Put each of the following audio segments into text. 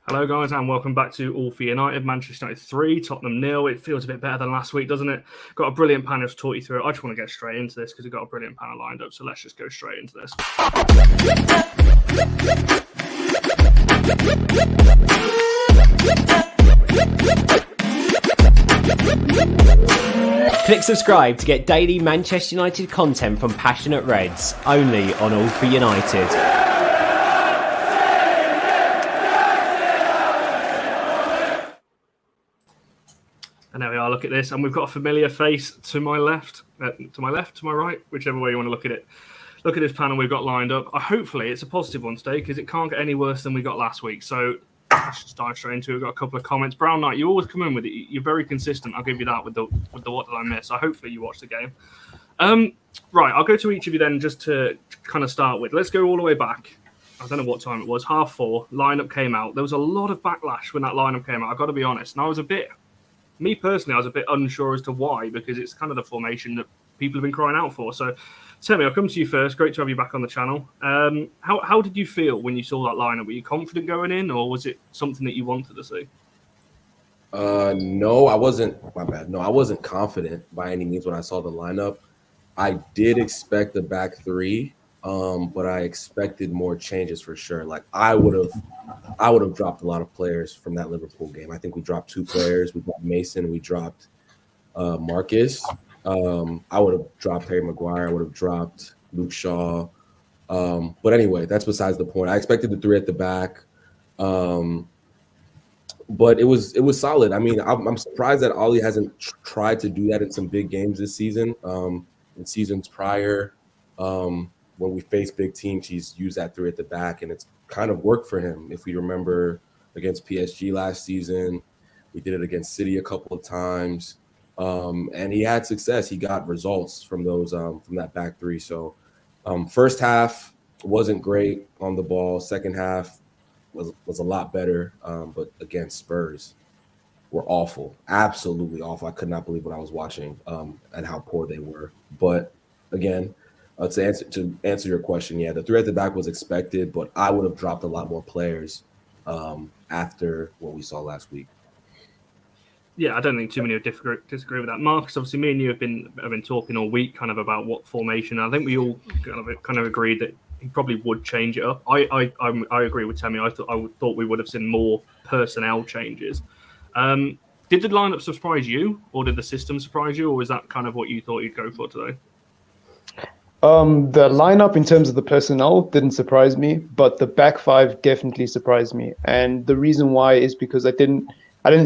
Hello, guys, and welcome back to All for United. Manchester United 3, Tottenham 0. It feels a bit better than last week, doesn't it? Got a brilliant panel to talk you through. I just want to get straight into this because we've got a brilliant panel lined up, so let's just go straight into this. Click subscribe to get daily Manchester United content from Passionate Reds, only on All for United. And there we are, look at this. And we've got a familiar face to my left, to my right, whichever way you want to look at it. Look at this panel we've got lined up. Hopefully it's a positive one today because it can't get any worse than we got last week. So let's just dive straight into it. We've got a couple of comments. Brown Knight, you always come in with it. You're very consistent. I'll give you that with the what did I miss. So hopefully you watched the game. Right, I'll go to each of you then just to kind of start with. Let's go all the way back. I don't know what time it was, 4:30. Lineup came out. There was a lot of backlash when that lineup came out. I've got to be honest. And I was a bit unsure as to why, because it's kind of the formation that people have been crying out for. So, Temi, I'll come to you first. Great to have you back on the channel. How did you feel when you saw that lineup? Were you confident going in, or was it something that you wanted to see? No, I wasn't. My bad. No, I wasn't confident by any means when I saw the lineup. I did expect the back three, but I expected more changes for sure. Like I would have dropped a lot of players from that Liverpool game. I think we dropped 2 players. We dropped Mason. We dropped Marcus. I would have dropped Harry Maguire. I would have dropped Luke Shaw. But anyway, that's besides the point. I expected the 3 at the back. But it was solid. I mean, I'm surprised that Ollie hasn't tried to do that in some big games this season. In seasons prior, when we face big teams, he's used that 3 at the back, and it's kind of worked for him. If we remember against PSG last season, we did it against City a couple of times, and he had success. He got results from those from that back 3. So first half wasn't great on the ball. Second half was a lot better, but again, Spurs were awful, absolutely awful. I could not believe what I was watching and how poor they were. But again, to answer your question, yeah, the 3 at the back was expected, but I would have dropped a lot more players after what we saw last week. Yeah, I don't think too many would disagree with that. Marcus, obviously, me and you have been talking all week kind of about what formation. I think we all kind of agreed that he probably would change it up. I agree with Temi. I thought we would have seen more personnel changes. Did the lineup surprise you, or did the system surprise you, or was that kind of what you thought you'd go for today? The lineup in terms of the personnel didn't surprise me, but the back 5 definitely surprised me. And the reason why is because I didn't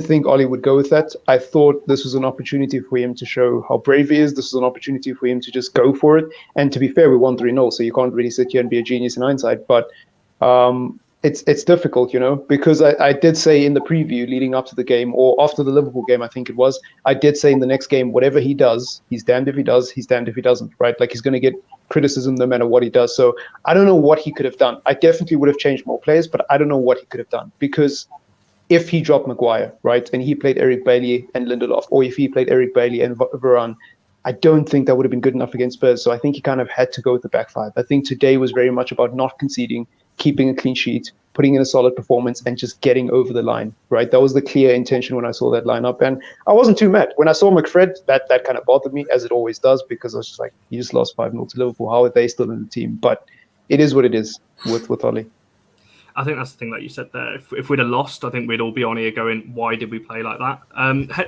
think Ollie would go with that. I thought this was an opportunity for him to show how brave he is. This was an opportunity for him to just go for it. And to be fair, we won 3-0, so you can't really sit here and be a genius in hindsight. But it's difficult, because I did say in the preview leading up to the game, or after the Liverpool game, I think it was, I did say in the next game, whatever he does, he's damned if he does, he's damned if he doesn't, right? Like he's going to get criticism no matter what he does. So I don't know what he could have done. I definitely would have changed more players, but I don't know what he could have done, because if he dropped Maguire, right, and he played Eric Bailly and Lindelof, or if he played Eric Bailly and Varane, I don't think that would have been good enough against Spurs. So I think he kind of had to go with the back 5. I think today was very much about not conceding, keeping a clean sheet, putting in a solid performance, and just getting over the line, right? That was the clear intention when I saw that lineup. And I wasn't too mad. When I saw McFred, that kind of bothered me, as it always does, because I was just like, you just lost 5-0 to Liverpool. How are they still in the team? But it is what it is with Ollie. I think that's the thing that you said there. If we'd have lost, I think we'd all be on here going, why did we play like that?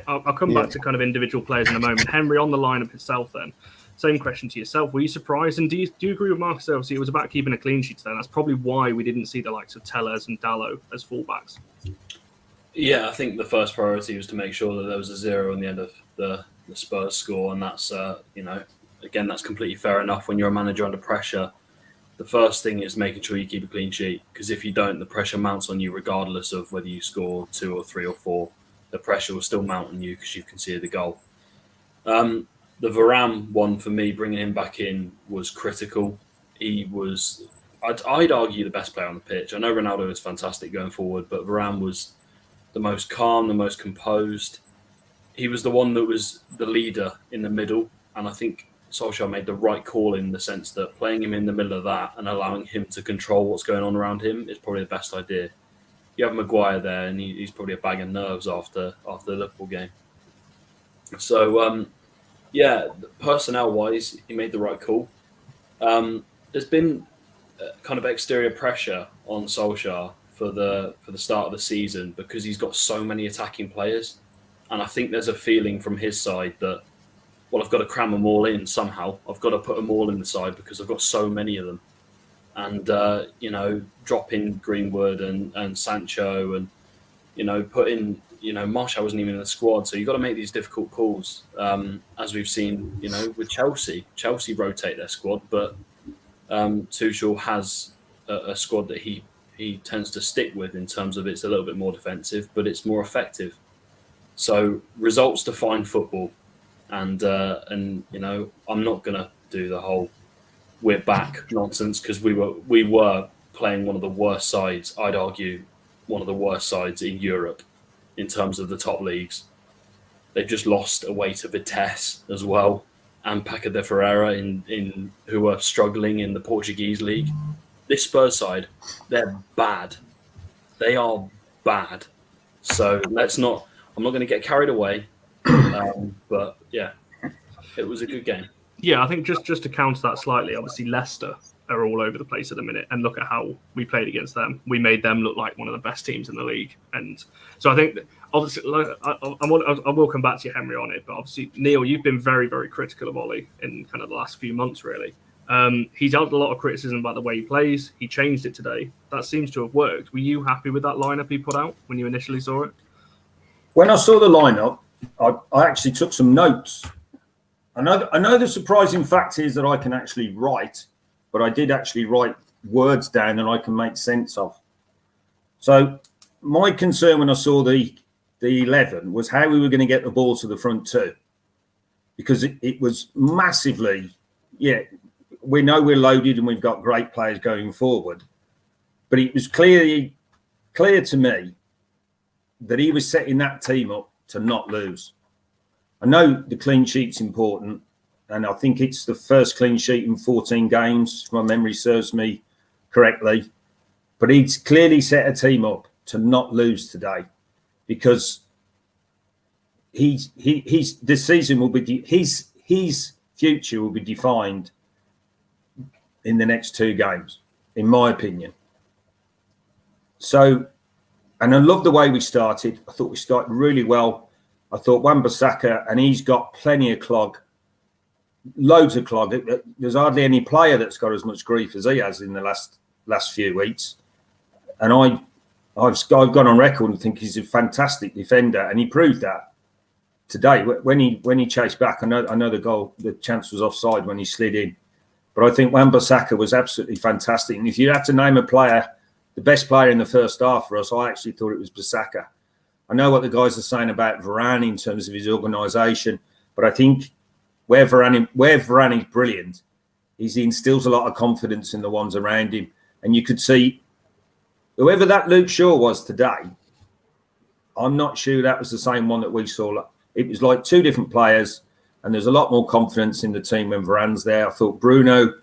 I'll come back to kind of individual players in a moment. Henry, on the lineup itself then, same question to yourself. Were you surprised? And do you agree with Marcus? Obviously, it was about keeping a clean sheet today. That's probably why we didn't see the likes of Tellez and Dalot as fullbacks. Yeah, I think the first priority was to make sure that there was a 0 on the end of the Spurs score. And that's, again, that's completely fair enough when you're a manager under pressure. The first thing is making sure you keep a clean sheet, because if you don't, the pressure mounts on you regardless of whether you score 2 or 3 or 4. The pressure will still mount on you because you've conceded the goal. The Varane one, for me, bringing him back in was critical. He was, I'd argue, the best player on the pitch. I know Ronaldo is fantastic going forward, but Varane was the most calm, the most composed. He was the one that was the leader in the middle, and I think Solskjaer made the right call in the sense that playing him in the middle of that and allowing him to control what's going on around him is probably the best idea. you have Maguire there, and he's probably a bag of nerves after the Liverpool game. So personnel wise, he made the right call. There's been kind of exterior pressure on Solskjaer for the start of the season because he's got so many attacking players, and I think there's a feeling from his side that, well, I've got to cram them all in somehow. I've got to put them all in the side because I've got so many of them. And, drop in Greenwood and Sancho and, put in, Martial wasn't even in the squad. So you've got to make these difficult calls, as we've seen, with Chelsea. Chelsea rotate their squad, but Tuchel has a squad that he tends to stick with in terms of it's a little bit more defensive, but it's more effective. So results define football. And I'm not going to do the whole we're back nonsense because we were playing one of the worst sides. I'd argue one of the worst sides in Europe in terms of the top leagues. They've just lost away to Vitesse as well, and Paca de Ferreira in who are struggling in the Portuguese league. This Spurs side, they're bad. They are bad. So I'm not going to get carried away. But yeah, it was a good game. Yeah, I think just to counter that slightly, obviously Leicester are all over the place at the minute, and look at how we played against them. We made them look like one of the best teams in the league, and so I think obviously I will come back to you, Henry, on it. But obviously, Neil, you've been very, very critical of Ollie in kind of the last few months, really. He's had a lot of criticism about the way he plays. He changed it today. That seems to have worked. Were you happy with that lineup he put out when you initially saw it? When I saw the lineup, I actually took some notes. I know the surprising fact is that I can actually write, but I did actually write words down that I can make sense of. So my concern when I saw the 11 was how we were going to get the ball to the front two, because it was massively, we know we're loaded and we've got great players going forward, but it was clear to me that he was setting that team up to not lose. I know the clean sheet's important, and I think it's the first clean sheet in 14 games, if my memory serves me correctly. But he's clearly set a team up to not lose today, because this season will be his future will be defined in the next two games, in my opinion. So, and I love the way we started. I thought we started really well. I thought Wan-Bissaka, and he's got plenty of clog, loads of clog. There's hardly any player that's got as much grief as he has in the last few weeks. And I've gone on record and think he's a fantastic defender, and he proved that today when he chased back. I know the chance was offside when he slid in, but I think Wan-Bissaka was absolutely fantastic. And if you had to name a player, the best player in the first half for us, I actually thought it was Bissaka. I know what the guys are saying about Varane in terms of his organisation, but I think where Varane is brilliant is he instills a lot of confidence in the ones around him. And you could see whoever that Luke Shaw was today, I'm not sure that was the same one that we saw. It was like two different players, and there's a lot more confidence in the team when Varane's there. I thought Bruno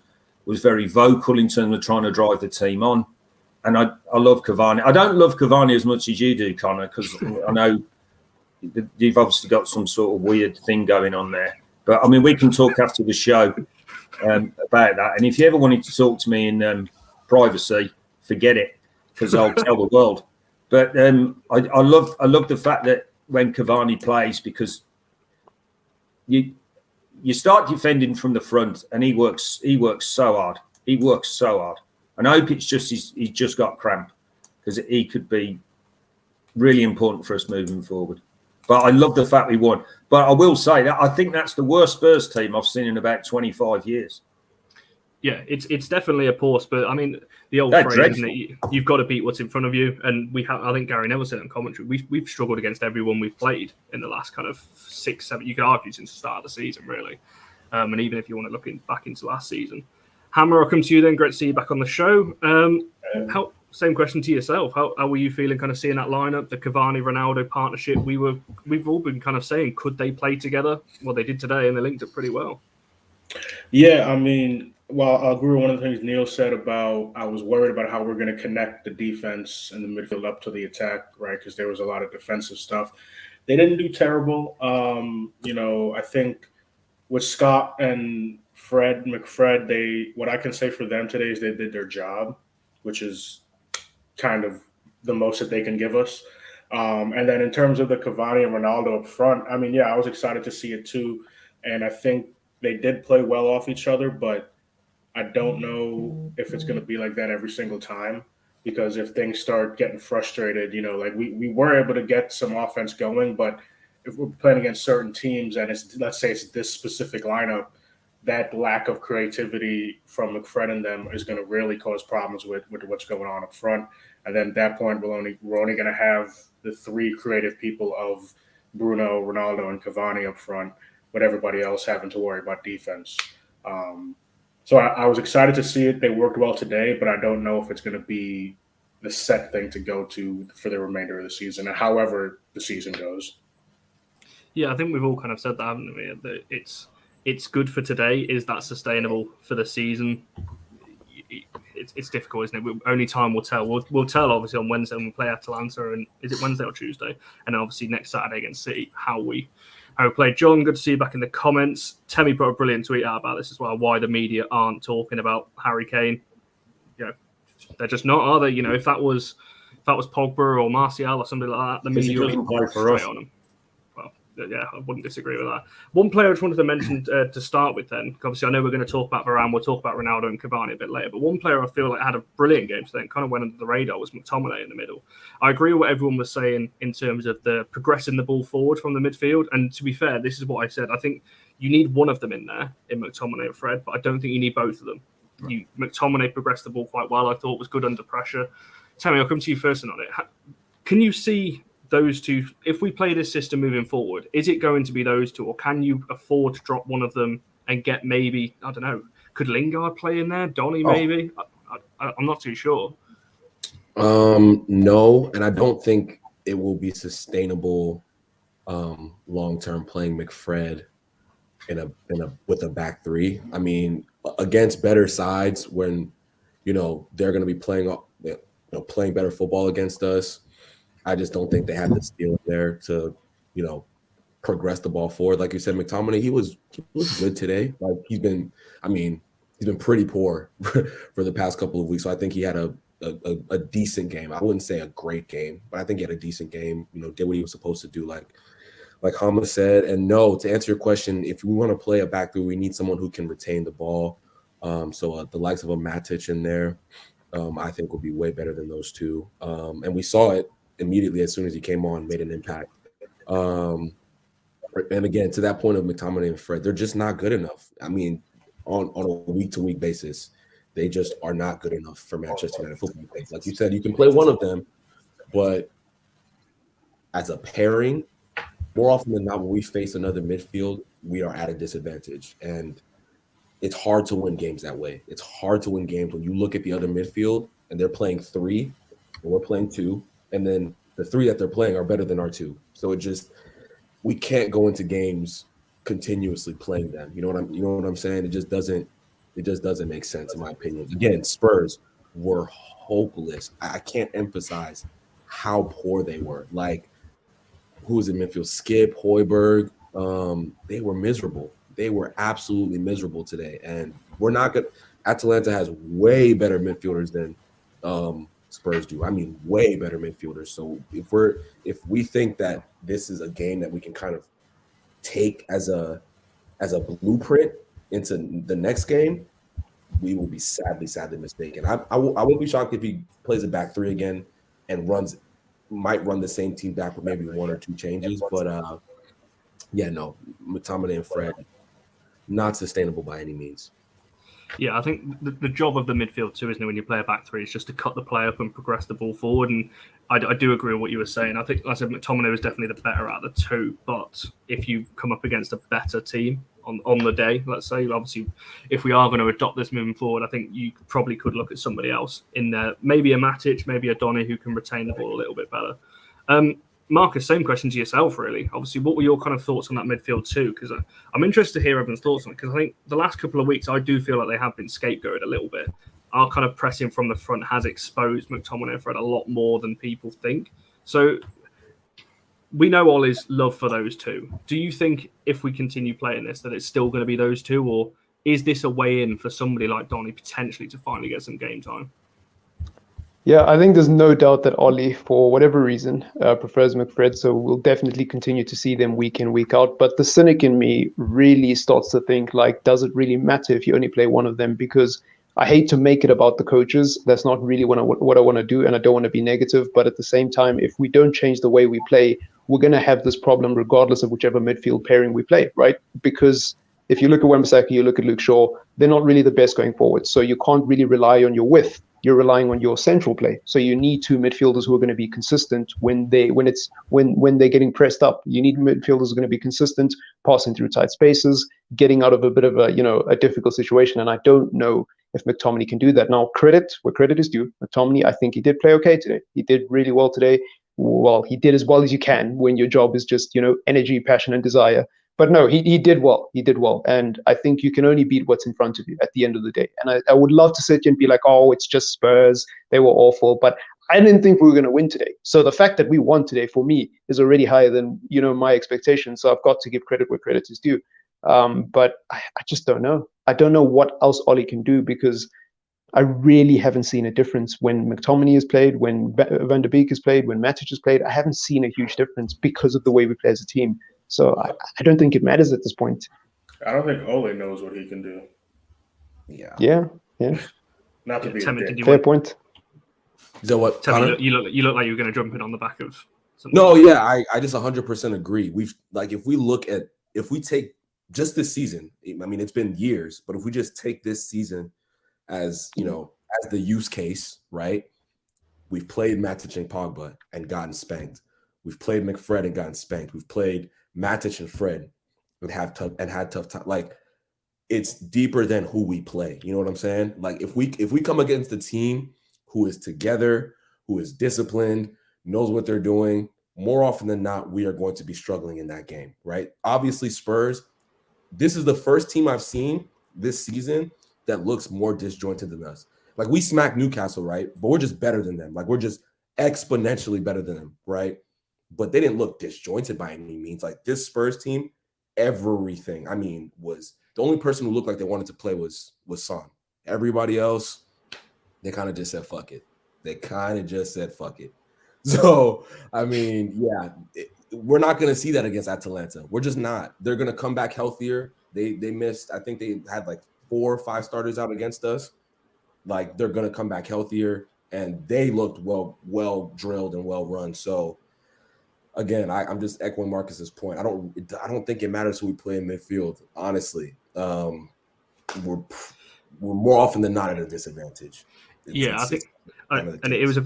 was very vocal in terms of trying to drive the team on. And I love Cavani. I don't love Cavani as much as you do, Connor, because I know you've obviously got some sort of weird thing going on there. But, I mean, we can talk after the show about that. And if you ever wanted to talk to me in privacy, forget it, because I'll tell the world. But I love the fact that when Cavani plays, because you start defending from the front, and he works so hard. He works so hard. And I hope it's just he's just got cramp, because he could be really important for us moving forward. But I love the fact we won. But I will say that I think that's the worst Spurs team I've seen in about 25 years. Yeah, it's definitely a poor Spurs. I mean, the old phrase, isn't it? You've got to beat what's in front of you. And we have. I think Gary Neville said in commentary, we've struggled against everyone we've played in the last kind of 6, 7. You could argue since the start of the season, really. And even if you want to look back into last season. Hammer, I'll come to you then. Great to see you back on the show. Same question to yourself. How were you feeling kind of seeing that lineup, the Cavani-Ronaldo partnership? We've all been kind of saying, could they play together? Well, they did today, and they linked up pretty well. Yeah, I mean, Well, I agree with one of the things Neil said about I was worried about how we're going to connect the defense and the midfield up to the attack, right? Because there was a lot of defensive stuff. They didn't do terrible. I think with Scott and McFred, what I can say for them today is they did their job, which is kind of the most that they can give us. And then in terms of the Cavani and Ronaldo up front, I mean, yeah, I was excited to see it too. And I think they did play well off each other, but I don't know if it's going to be like that every single time, because if things start getting frustrated, like we were able to get some offense going, but if we're playing against certain teams and let's say it's this specific lineup, that lack of creativity from McFred and them is going to really cause problems with what's going on up front. And then at that point, we're only going to have the three creative people of Bruno, Ronaldo, and Cavani up front, with everybody else having to worry about defense. So I was excited to see it. They worked well today, but I don't know if it's going to be the set thing to go to for the remainder of the season, and however the season goes. Yeah, I think we've all kind of said that, haven't we? That it's good for today. Is that sustainable for the season? It's difficult, isn't it? Only time will tell. We'll tell obviously on Wednesday when we play Atalanta, and is it Wednesday or Tuesday? And obviously next Saturday against City, how we played. John, good to see you back in the comments. Temi put a brilliant tweet out about this as well. Why the media aren't talking about Harry Kane? They're just not, are they? If that was Pogba or Martial or somebody like that, the media doesn't play for us. on them. Well, yeah, I wouldn't disagree with that. One player I just wanted to mention to start with then, obviously I know we're going to talk about Varane, we'll talk about Ronaldo and Cavani a bit later, but one player I feel like had a brilliant game today and kind of went under the radar was McTominay in the middle. I agree with what everyone was saying in terms of the progressing the ball forward from the midfield, and to be fair, this is what I said. I think you need one of them in there, in McTominay and Fred, but I don't think you need both of them. McTominay progressed the ball quite well. I thought was good under pressure. Tammy, I'll come to you first on it. Can you see those two, if we play this system moving forward, is it going to be those two, or can you afford to drop one of them and get maybe, I don't know, could Lingard play in there? Donny maybe? I'm not too sure. No, and I don't think it will be sustainable long-term playing McFred with a back three. I mean, against better sides when they're going to be playing better football against us, I just don't think they have the skill there to progress the ball forward. Like you said, McTominay, he was good today. Like he's been pretty poor for the past couple of weeks. So I think he had a decent game. I wouldn't say a great game, but I think he had a decent game. Did what he was supposed to do. Like Hama said, and no, to answer your question, if we want to play a back three, we need someone who can retain the ball. So the likes of a Matic in there, I think will be way better than those two. And we saw it immediately as soon as he came on, made an impact. And again, to that point of McTominay and Fred, they're just not good enough. I mean, on a week-to-week basis, they just are not good enough for Manchester United football. Like you said, you can play one of them, but as a pairing, more often than not, when we face another midfield, we are at a disadvantage. And it's hard to win games that way. It's hard to win games when you look at the other midfield and they're playing three and we're playing two, and then the three that they're playing are better than our two. So we can't go into games continuously playing them. You know what I'm saying? It just doesn't make sense in my opinion. Again, Spurs were hopeless. I can't emphasize how poor they were. Like, who was in midfield? Skip, Højbjerg. They were miserable. They were absolutely miserable today. And we're not good. Atalanta has way better midfielders than Spurs do. I mean, way better midfielders. So if we think that this is a game that we can kind of take as a blueprint into the next game, we will be sadly mistaken. I won't be shocked if he plays a back three again and might run the same team back with maybe one or two changes. But no, McTominay and Fred, not sustainable by any means. Yeah, I think the job of the midfield too, isn't it, when you play a back three, is just to cut the play up and progress the ball forward. And I do agree with what you were saying. I think, like I said, McTominay was definitely the better out of the two. But if you come up against a better team on the day, let's say, obviously, if we are going to adopt this moving forward, I think you probably could look at somebody else in there. Maybe a Matic, maybe a Donny who can retain the ball a little bit better. Marcus, same question to yourself, really. Obviously, what were your kind of thoughts on that midfield too? Because I'm interested to hear everyone's thoughts on it, because I think the last couple of weeks, I do feel like they have been scapegoated a little bit. Our kind of pressing from the front has exposed McTominay and Fred a lot more than people think. So we know Ollie's love for those two. Do you think if we continue playing this, that it's still going to be those two, or is this a way in for somebody like Donny potentially to finally get some game time? Yeah, I think there's no doubt that Ollie, for whatever reason, prefers McFred, so we'll definitely continue to see them week in, week out. But the cynic in me really starts to think, like, does it really matter if you only play one of them? Because I hate to make it about the coaches. That's not really what I want to do, and I don't want to be negative. But at the same time, if we don't change the way we play, we're going to have this problem regardless of whichever midfield pairing we play, right? Because if you look at Wan-Bissaka, you look at Luke Shaw, they're not really the best going forward. So you can't really rely on your width. You're relying on your central play. So you need two midfielders who are going to be consistent when they're getting pressed up. You need midfielders who are going to be consistent, passing through tight spaces, getting out of a bit of a difficult situation. And I don't know if McTominay can do that. Now, credit where credit is due. McTominay, I think he did play okay today. He did really well today. Well, he did as well as you can when your job is just, energy, passion, and desire. But no, he did well. He did well. And I think you can only beat what's in front of you at the end of the day. And I would love to sit here and be like, oh, it's just Spurs. They were awful. But I didn't think we were going to win today. So the fact that we won today, for me, is already higher than, my expectations. So I've got to give credit where credit is due. But I just don't know. I don't know what else Ollie can do, because I really haven't seen a difference when McTominay has played, when Van der Beek has played, when Matic has played. I haven't seen a huge difference because of the way we play as a team. So I don't think it matters at this point. I don't think Ole knows what he can do. Yeah. Not to be Tim, a dick. Fair point. Is that what? Tim, you look like you were going to jump in on the back of something. No, yeah, I just 100% agree. If we take just this season, I mean, it's been years, but if we just take this season as, as the use case, right? We've played Matic and Pogba and gotten spanked. We've played McFred and gotten spanked. We've played Matic and Fred and had tough time. Like, it's deeper than who we play. You know what I'm saying? Like, if we come against a team who is together, who is disciplined, knows what they're doing, more often than not, we are going to be struggling in that game, right? Obviously, Spurs, this is the first team I've seen this season that looks more disjointed than us. Like, we smacked Newcastle, right? But we're just better than them. Like, we're just exponentially better than them, right? But they didn't look disjointed by any means. Like, this Spurs team, everything, I mean, was the only person who looked like they wanted to play was Son. Everybody else, they kind of just said, fuck it. So, I mean, yeah, we're not going to see that against Atalanta. We're just not. They're going to come back healthier. They missed, I think they had like 4 or 5 starters out against us. Like, they're going to come back healthier, and they looked well drilled and well run. So, again, I'm just echoing Marcus's point. I don't think it matters who we play in midfield. Honestly, we're more often than not at a disadvantage. I think, and it was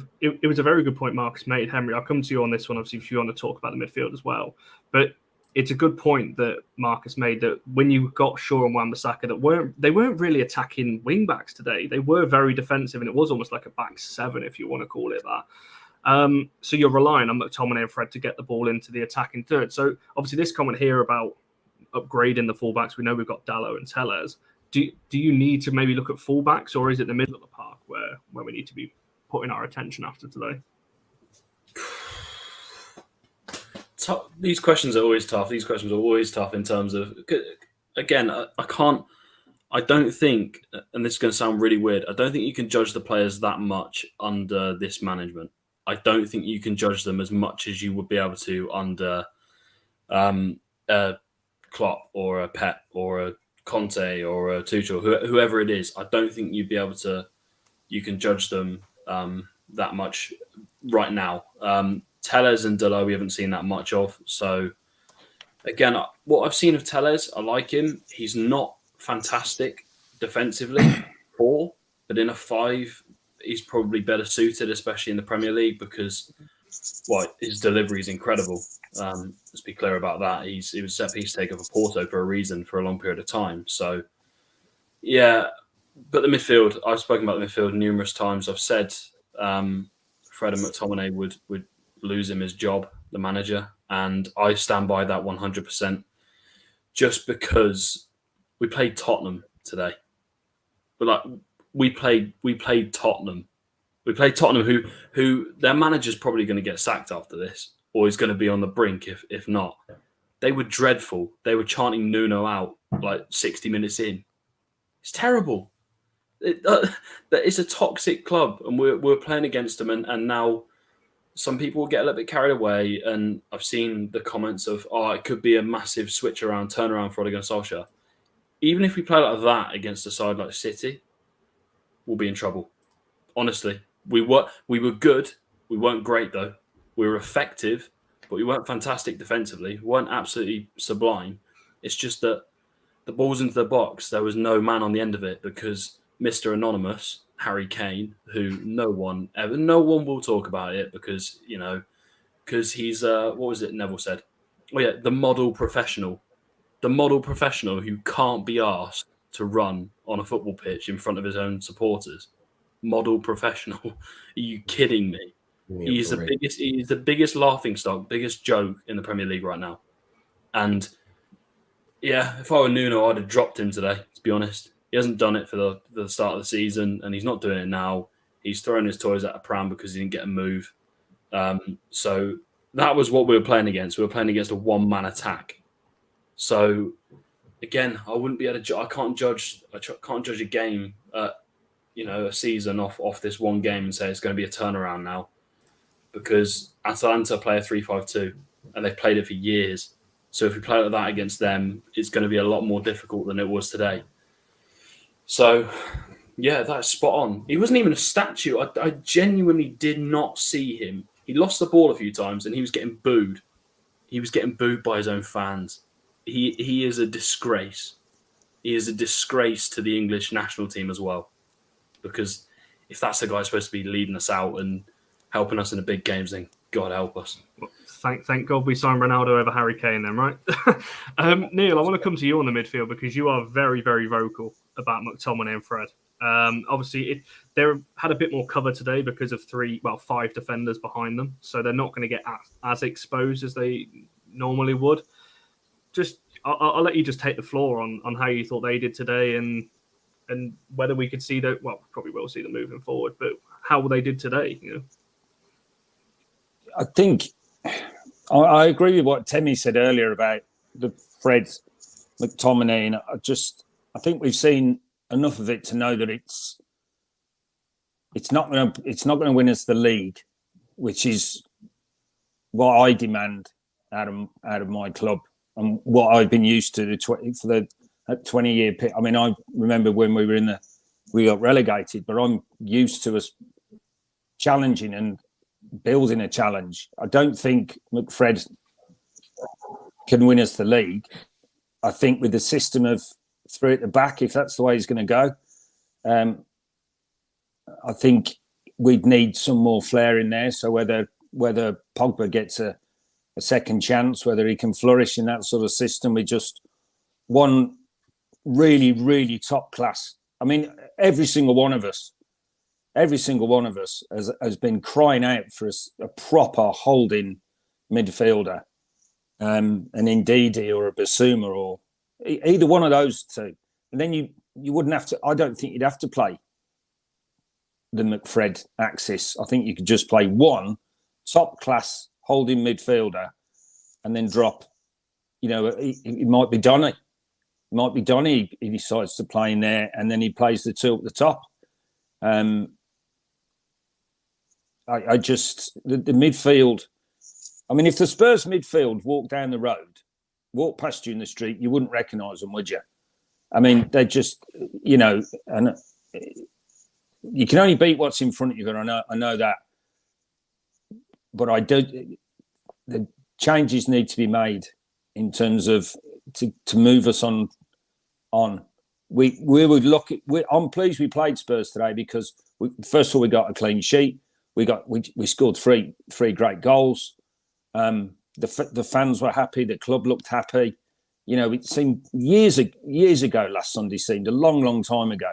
a very good point Marcus made. Henry, I'll come to you on this one, obviously, if you want to talk about the midfield as well. But it's a good point that Marcus made, that when you got Shaw and Wan-Bissaka, they weren't really attacking wing backs today. They were very defensive, and it was almost like a back 7, if you want to call it that. So you're relying on McTominay and Fred to get the ball into the attacking third. So obviously this comment here about upgrading the fullbacks, we know we've got Dalot and Tellez. Do you need to maybe look at fullbacks, or is it the middle of the park where we need to be putting our attention after today? These questions are always tough. In terms of, again, I don't think, and this is going to sound really weird, I don't think you can judge the players that much under this management. I don't think you can judge them as much as you would be able to under a Klopp or a Pep or a Conte or a Tuchel, whoever it is. I don't think you can judge them that much right now. Tellez and Dalot, we haven't seen that much of. So, again, what I've seen of Tellez, I like him. He's not fantastic defensively, 4, but in a 5, he's probably better suited, especially in the Premier League, because his delivery is incredible. Let's be clear about that. He was set piece taker for Porto for a reason for a long period of time. So, yeah, but the midfield, I've spoken about the midfield numerous times. I've said Fred and McTominay would lose him his job. the manager, and I stand by that 100%. Just because we played Tottenham today, but we played Tottenham. We played Tottenham, who their manager's probably going to get sacked after this, or he's going to be on the brink if not. They were dreadful. They were chanting Nuno out 60 minutes in. It's terrible. It's a toxic club, and we're playing against them, and now some people will get a little bit carried away. And I've seen the comments of, it could be a massive turnaround for Ole Gunnar Solskjaer. Even if we play like that against a side like City, we'll be in trouble. Honestly, we were good. We weren't great though. We were effective, but we weren't fantastic defensively. We weren't absolutely sublime. It's just that the balls into the box, there was no man on the end of it because Mr. Anonymous, Harry Kane, who no one will talk about it because he's what was it Neville said? Oh yeah, the model professional who can't be asked to run on a football pitch in front of his own supporters. Model professional. Are you kidding me? He's the biggest laughingstock, biggest joke in the Premier League right now. And yeah, if I were Nuno, I'd have dropped him today, to be honest. He hasn't done it for the start of the season, and he's not doing it now. He's throwing his toys at a pram because he didn't get a move. So that was what we were playing against. We were playing against a one-man attack. So again, I wouldn't be able to. I can't judge a game, a season off this one game and say it's going to be a turnaround now, because Atalanta play a 3-5-2 and they've played it for years. So if we play like that against them, it's going to be a lot more difficult than it was today. So, yeah, that's spot on. He wasn't even a statue. I genuinely did not see him. He lost the ball a few times and he was getting booed. He was getting booed by his own fans. He is a disgrace. He is a disgrace to the English national team as well. Because if that's the guy supposed to be leading us out and helping us in the big games, then God help us. Thank God we signed Ronaldo over Harry Kane then, right? Neil, I want to come to you on the midfield because you are very, very vocal about McTominay and Fred. Obviously, they had a bit more cover today because of 5 defenders behind them. So they're not going to get as exposed as they normally would. I'll let you just take the floor on how you thought they did today and whether we could see that. Well, probably will see them moving forward, but how they did today. I think I agree with what Temi said earlier about the Fred McTominay, and I think we've seen enough of it to know that it's not going to win us the league, which is what I demand out of my club and what I've been used to for the 20-year pit. I mean, I remember when we got relegated, but I'm used to us challenging and building a challenge. I don't think McFred can win us the league. I think with the system of 3 at the back, if that's the way he's going to go, I think we'd need some more flair in there. So whether Pogba gets a second chance, whether he can flourish in that sort of system, we just one really, really top class. I mean, every single one of us has been crying out for a proper holding midfielder, an Ndidi or a Basuma or either one of those two. And then you wouldn't have to. I don't think you'd have to play the McFred axis. I think you could just play one top class holding midfielder, and then drop. It might be Donny. It might be Donny. He decides to play in there, and then he plays the 2 at the top. The midfield. I mean, if the Spurs midfield walked down the road, walked past you in the street, you wouldn't recognise them, would you? I mean, they're just, and you can only beat what's in front of you. And I know that, but the changes need to be made in terms of to move us on. We would look at. I'm pleased we played Spurs today because first of all we got a clean sheet. We scored three great goals. The fans were happy. The club looked happy. It seemed years ago. Last Sunday seemed a long time ago,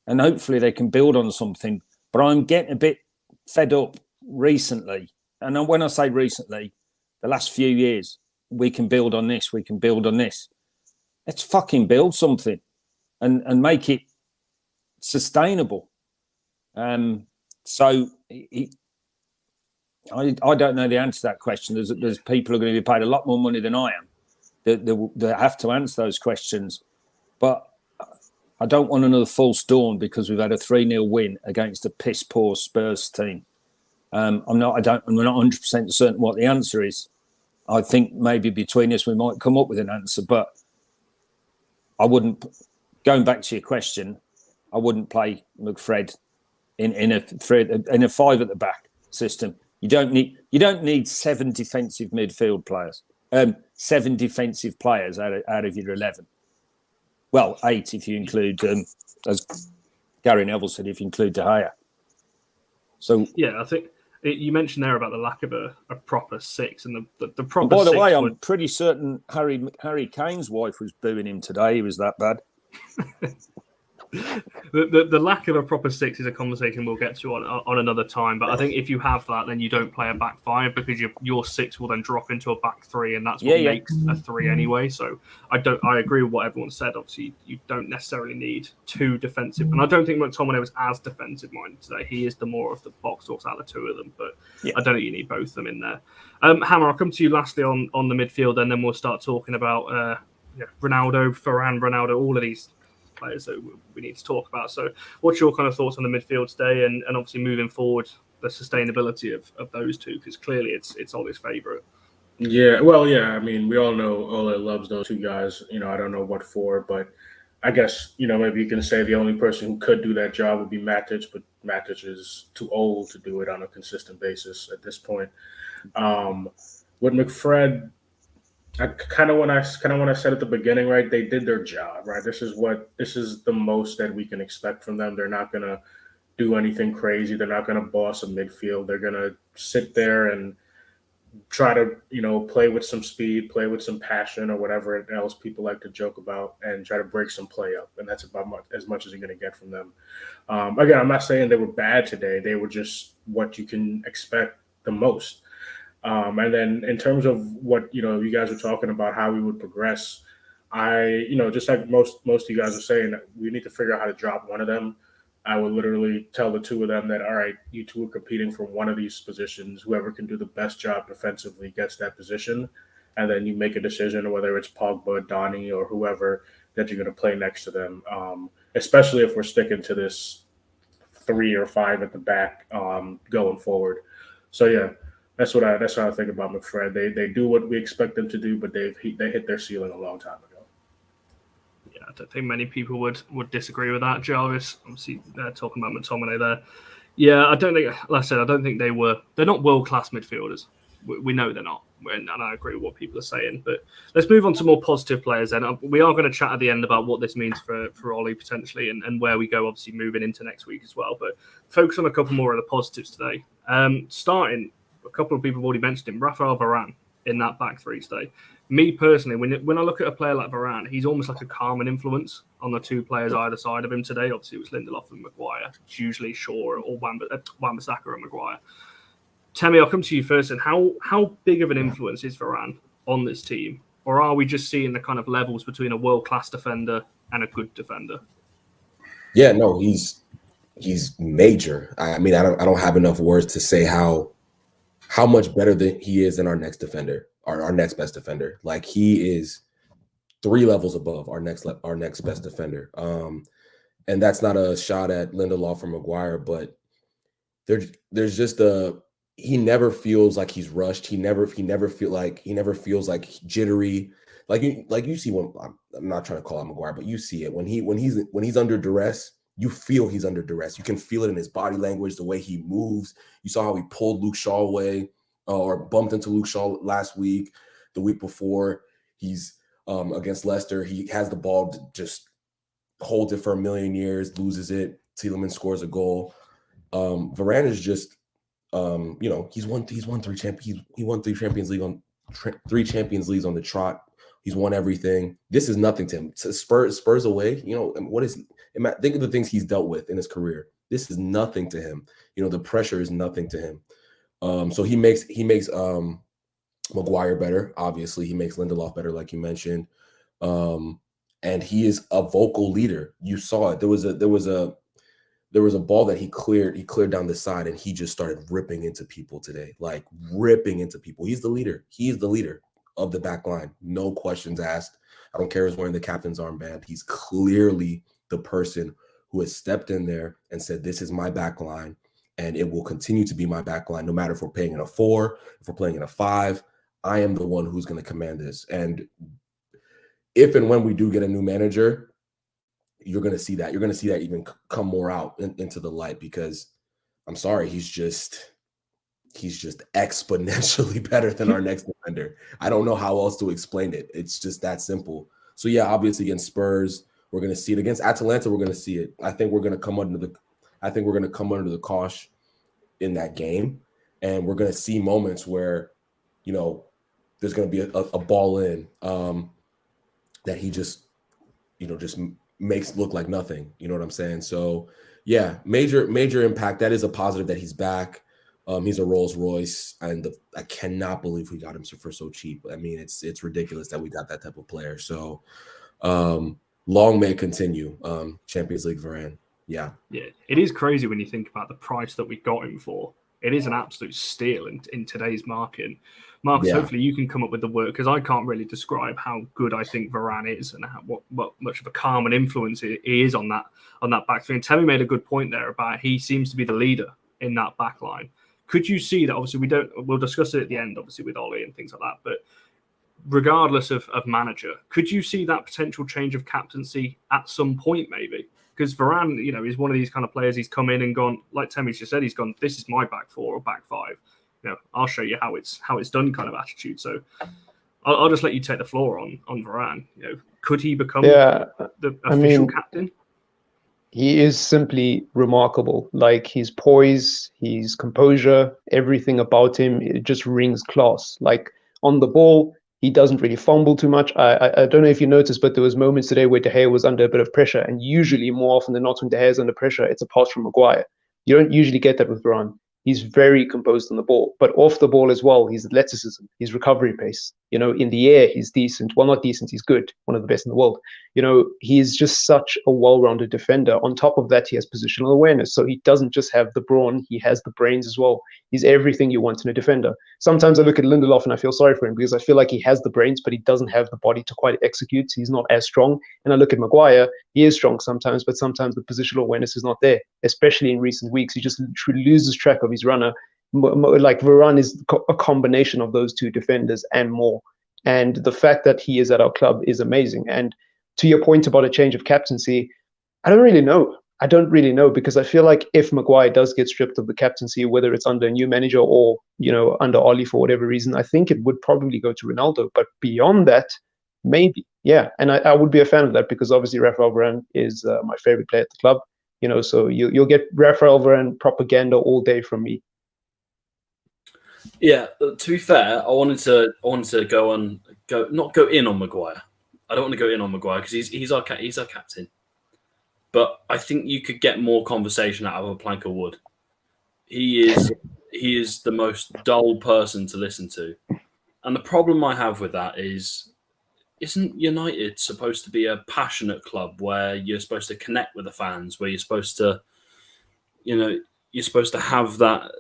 and hopefully they can build on something. But I'm getting a bit fed up recently, and when I say recently, the last few years, we can build on this, we can build on this. Let's fucking build something and make it sustainable. So I don't know the answer to that question. There's people who are going to be paid a lot more money than I am that have to answer those questions. But I don't want another false dawn because we've had a 3-0 win against a piss poor Spurs team. I'm not 100% certain what the answer is. I think maybe between us we might come up with an answer, but I wouldn't. Going back to your question, I wouldn't play McFred in a 5 at the back system. You don't need 7 defensive midfield players, 7 defensive players out of your 11. Well, 8 if you include, as Gary Neville said, if you include De Gea. So yeah, I think you mentioned there about the lack of a proper 6, and the proper. By the 6 way, I'm pretty certain Harry Kane's wife was booing him today. He was that bad. The lack of a proper 6 is a conversation we'll get to on another time. But I think if you have that, then you don't play a back 5 because your 6 will then drop into a back 3, and that's what makes a 3 anyway. So I agree with what everyone said. Obviously, you don't necessarily need 2 defensive, and I don't think McTominay was as defensive minded today. He is the more of the box talks out of the 2 of them, but I don't think you need both of them in there. Hammer, I'll come to you lastly on the midfield, and then we'll start talking about Ronaldo, Varane, all of these players that we need to talk about. So what's your kind of thoughts on the midfield today, and obviously moving forward, the sustainability of those 2, because clearly it's Ole's favourite. Yeah, well, I mean, we all know Ole loves those 2 guys. I don't know what for, but I guess, maybe you can say the only person who could do that job would be Matic, but Matic is too old to do it on a consistent basis at this point. With McFred, I kind of when I said at the beginning, right? They did their job, right? This is the most that we can expect from them. They're not gonna do anything crazy. They're not gonna boss a midfield. They're gonna sit there and try to, play with some speed, play with some passion, or whatever else people like to joke about, and try to break some play up. And that's about as much as you're gonna get from them. Again, I'm not saying they were bad today. They were just what you can expect the most. And then in terms of what, you guys were talking about how we would progress, just like most of you guys are saying, we need to figure out how to drop one of them. I would literally tell the 2 of them that, all right, you 2 are competing for one of these positions. Whoever can do the best job defensively gets that position. And then you make a decision whether it's Pogba, Donny, or whoever that you're going to play next to them, especially if we're sticking to this 3 or 5 at the back going forward. So, yeah. That's what I think about McFred. They do what we expect them to do, but they hit their ceiling a long time ago. Yeah, I don't think many people would disagree with that, Jarvis. Obviously, they're talking about McTominay there. Yeah, I don't think, like I said, I don't think they're not world-class midfielders. We know they're not, and I agree with what people are saying. But let's move on to more positive players then. We are going to chat at the end about what this means for Ole potentially and where we go, obviously, moving into next week as well. But focus on a couple more of the positives today. Starting, a couple of people have already mentioned him, Rafael Varane in that back 3 today. Me personally, when I look at a player like Varane, he's almost like a calming influence on the 2 players either side of him today. Obviously, it was Lindelof and Maguire. It's usually Shaw or Wan-Bissaka and Maguire. Temi, I'll come to you first. And how big of an influence is Varane on this team? Or are we just seeing the kind of levels between a world-class defender and a good defender? Yeah, no, he's major. I mean, I don't have enough words to say how much better he is than our next defender, our next best defender. Like, he is 3 levels above our next best defender. And that's not a shot at Lindelof or Maguire, but there's just he never feels like he's rushed. He never feels like jittery. Like you see when I'm not trying to call out Maguire, but you see it when he's under duress. You feel he's under duress. You can feel it in his body language, the way he moves. You saw how he pulled Luke Shaw away or bumped into Luke Shaw last week, the week before. He's against Leicester. He has the ball, just holds it for a million years, loses it. Tielemans scores a goal. Varane is just, he's won 3 Champions League on 3 Champions Leagues on the trot. He's won everything. This is nothing to him. Spurs away. Think of the things he's dealt with in his career. This is nothing to him. The pressure is nothing to him. So he makes Maguire better. Obviously, he makes Lindelof better, like you mentioned. And he is a vocal leader. You saw it. There was a ball that he cleared down the side, and he just started ripping into people today, like ripping into people. He's the leader. He's the leader of the back line. No questions asked. I don't care who's wearing the captain's armband. He's clearly the person who has stepped in there and said, this is my back line, and it will continue to be my back line, no matter if we're playing in a 4, if we're playing in a 5. I am the one who's going to command this. And if and when we do get a new manager, you're going to see that. You're going to see that even come more out into the light, because I'm sorry, he's just exponentially better than our next defender. I don't know how else to explain it. It's just that simple. So yeah, obviously against Spurs, we're going to see it. Against Atalanta, we're going to see it. I think we're going to come under the cosh in that game, and we're going to see moments where, there's going to be a ball in that he just makes look like nothing. You know what I'm saying? So yeah, major impact. That is a positive that he's back. He's a Rolls Royce, and I cannot believe we got him for so cheap. I mean, it's ridiculous that we got that type of player. So long may it continue. Champions League Varane. Yeah, it is crazy when you think about the price that we got him for. It is an absolute steal in today's market. Marcus, hopefully you can come up with the word, because I can't really describe how good I think Varane is and what much of a calm and influence he is on that back three. And Temi made a good point there about he seems to be the leader in that back line. Could you see that? Obviously, we'll discuss it at the end, obviously, with Ollie and things like that. But regardless of manager, could you see that potential change of captaincy at some point, maybe? Because Varane, is one of these kind of players. He's come in and gone, like Temi's just said, he's gone, this is my back 4 or back 5. I'll show you how it's done kind of attitude. So I'll just let you take the floor on Varane. Could he become the official captain? He is simply remarkable. Like his poise, his composure, everything about him, it just rings class. Like on the ball, he doesn't really fumble too much. I don't know if you noticed, but there was moments today where De Gea was under a bit of pressure, and usually more often than not when De Gea is under pressure, it's a pass from Maguire. You don't usually get that with Varane. He's very composed on the ball, but off the ball as well, his athleticism, his recovery pace, in the air, he's decent. Well, not decent, he's good, one of the best in the world. He's just such a well-rounded defender. On top of that, he has positional awareness. So he doesn't just have the brawn, he has the brains as well. He's everything you want in a defender. Sometimes I look at Lindelof and I feel sorry for him because I feel like he has the brains, but he doesn't have the body to quite execute. He's not as strong. And I look at Maguire, he is strong sometimes, but sometimes the positional awareness is not there, especially in recent weeks. He just loses track of his runner. Like Varane is a combination of those two defenders and more. And the fact that he is at our club is amazing. And to your point about a change of captaincy, I don't really know because I feel like if Maguire does get stripped of the captaincy, whether it's under a new manager or, under Ollie for whatever reason, I think it would probably go to Ronaldo. But beyond that, maybe, yeah. And I would be a fan of that because obviously Rafael Varane is my favorite player at the club. So you'll get Rafael Varane propaganda all day from me. Yeah, to be fair, I wanted to not go in on Maguire. I don't want to go in on Maguire because he's our captain. But I think you could get more conversation out of a plank of wood. He is the most dull person to listen to. And the problem I have with that is, isn't United supposed to be a passionate club where you're supposed to connect with the fans, where you're supposed to, have that,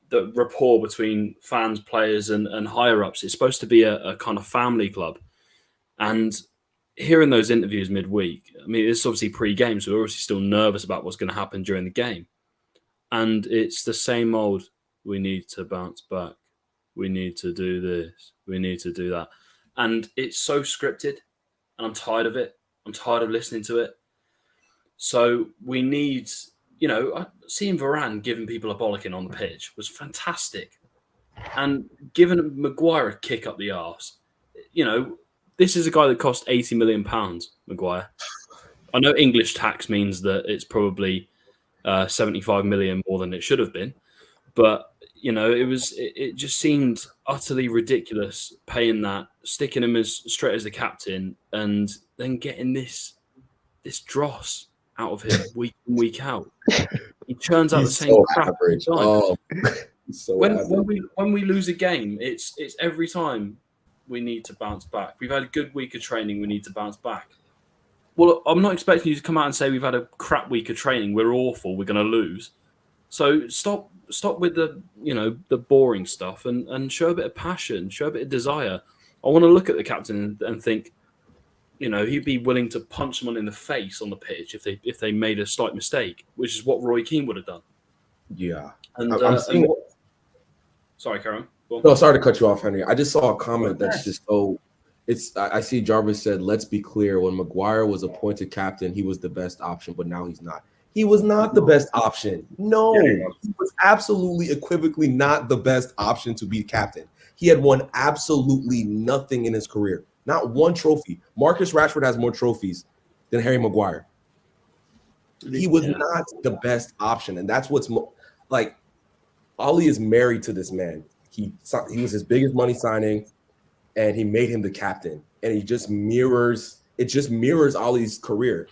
the rapport between fans, players, and higher ups. It's supposed to be a kind of family club. And hearing those interviews midweek, I mean, it's obviously pre-game, so we're obviously still nervous about what's going to happen during the game. And it's the same old, we need to bounce back. We need to do this. We need to do that. And it's so scripted, and I'm tired of it. I'm tired of listening to it. So we need, seeing Varane giving people a bollocking on the pitch was fantastic. And giving Maguire a kick up the arse, this is a guy that cost £80 million, Maguire. I know English tax means that it's probably 75 million more than it should have been. But, it just seemed utterly ridiculous paying that, sticking him as straight as the captain, and then getting this dross out of him week in, week out. He churns out the same crap every time. So when we lose a game, it's every time we need to bounce back. We've had a good week of training. We need to bounce back. Well, I'm not expecting you to come out and say we've had a crap week of training. We're awful. We're going to lose. So stop with the boring stuff and show a bit of passion, show a bit of desire. I want to look at the captain and think, he'd be willing to punch someone in the face on the pitch if they made a slight mistake, which is what Roy Keane would have done. Yeah. And sorry, Karen. No, sorry to cut you off, Henry. I just saw a comment that's just so. I see Jarvis said, "Let's be clear. When Maguire was appointed captain, he was the best option, but now he's not. He was not the best option. No, he was absolutely equivocally not the best option to be captain. He had won absolutely nothing in his career, not one trophy. Marcus Rashford has more trophies than Harry Maguire. He was not the best option, and that's what's like. Ollie is married to this man. He was his biggest money signing, and he made him the captain. And it just mirrors Ollie's career.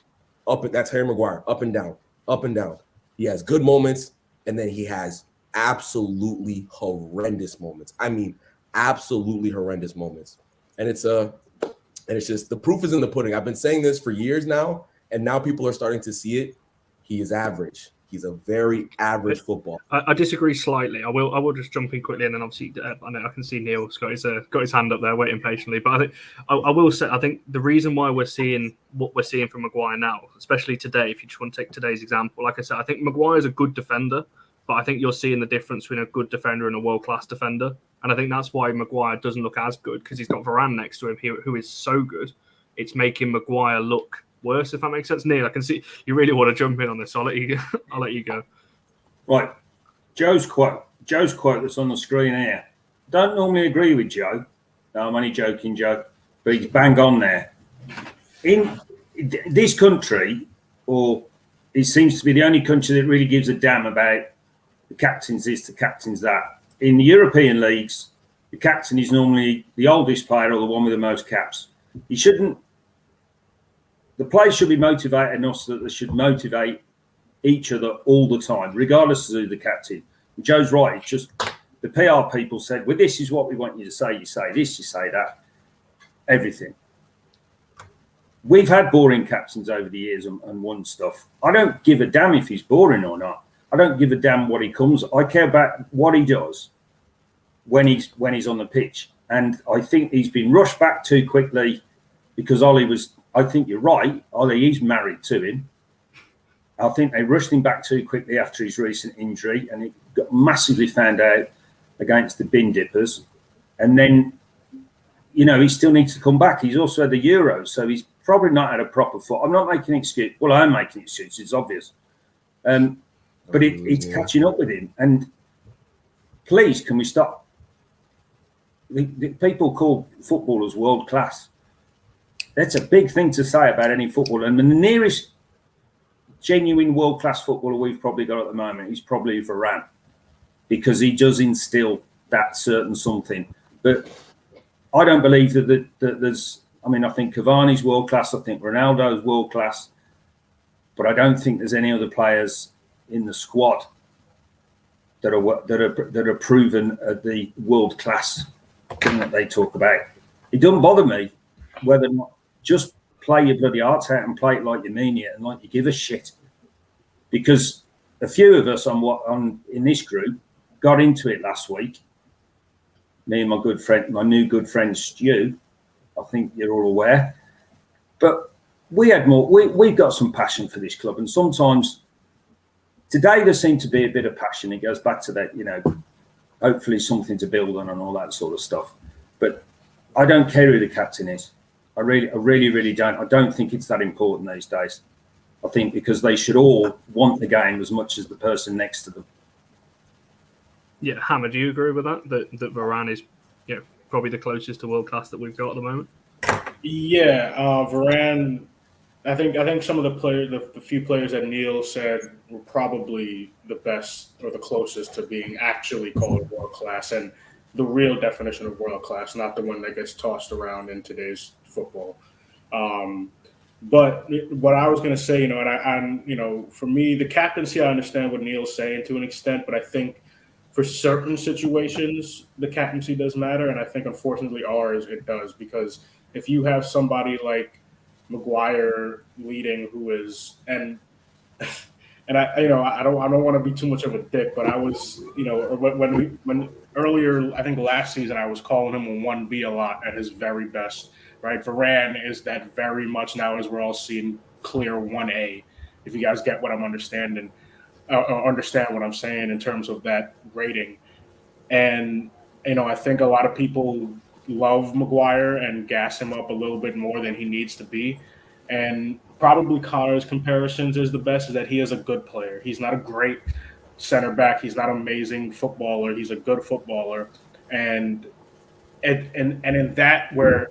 That's Harry Maguire, up and down, up and down. He has good moments, and then he has absolutely horrendous moments. I mean, absolutely horrendous moments. And it's just the proof is in the pudding. I've been saying this for years now, and now people are starting to see it. He is average. He's a very average football. I disagree slightly. I will just jump in quickly, and then obviously I know I can see Neil's got his hand up there waiting patiently. But I think I will say I think the reason why we're seeing what we're seeing from Maguire now, especially today, if you just want to take today's example, like I said, I think Maguire is a good defender, but I think you're seeing the difference between a good defender and a world-class defender, and I think that's why Maguire doesn't look as good because he's got Varane next to him who is so good. It's making Maguire look worse, if that makes sense. Neil, I can see you really want to jump in on this. I'll let you go. Right. Joe's quote that's on the screen here. Don't normally agree with Joe. No, I'm only joking, Joe. But he's bang on there. In this country, or it seems to be the only country that really gives a damn about the captain's this, the captain's that. In the European leagues, the captain is normally the oldest player or the one with the most caps. The players should be motivated enough so that they should motivate each other all the time, regardless of who the captain. And Joe's right. It's just the PR people said, well, this is what we want you to say. You say this, you say that, everything. We've had boring captains over the years and won stuff. I don't give a damn if he's boring or not. I don't give a damn what he comes. I care about what he does when he's on the pitch. And I think he's been rushed back too quickly because Ollie was. I think you're right. Ollie is married to him. I think they rushed him back too quickly after his recent injury, and it got massively found out against the bin dippers. And then, he still needs to come back. He's also had the Euros, so he's probably not had a proper foot. I'm not making an excuse. Well, I am making excuses. It's obvious. But it's catching up with him. And please, can we stop? The people call footballers world class. That's a big thing to say about any footballer. And the nearest genuine world-class footballer we've probably got at the moment is probably Varane, because he does instill that certain something. But I don't believe that there's... I mean, I think Cavani's world-class. I think Ronaldo's world-class. But I don't think there's any other players in the squad that are proven at the world-class thing that they talk about. It doesn't bother me whether or not just play your bloody heart out and play it like you mean it and like you give a shit. Because a few of us in this group got into it last week. Me and my new good friend Stu. I think you're all aware. But we had more. We've got some passion for this club, and sometimes today there seemed to be a bit of passion. It goes back to that, hopefully something to build on and all that sort of stuff. But I don't care who the captain is. I really, really don't. I don't think it's that important these days. I think because they should all want the game as much as the person next to them. Yeah, Hammer, do you agree with that? That Varane is, probably the closest to world class that we've got at the moment. Yeah, Varane. I think some of the players, the few players that Neil said were probably the best or the closest to being actually called world class and the real definition of world class, not the one that gets tossed around in today's football. But what I was going to say, I'm for me, the captaincy, I understand what Neil's saying to an extent, but I think for certain situations, the captaincy does matter, and I think unfortunately ours it does, because if you have somebody like Maguire leading, who is and I don't want to be too much of a dick, but I was when earlier, I think last season, I was calling him a 1B a lot at his very best, right? Varane is that very much now, as we're all seeing, clear 1A. If you guys get what I'm understanding. Understand what I'm saying in terms of that rating. And, I think a lot of people love Maguire and gas him up a little bit more than he needs to be. And probably Connor's comparisons is the best, is that he is a good player. He's not a great center back. He's not an amazing footballer. He's a good footballer. And in that, where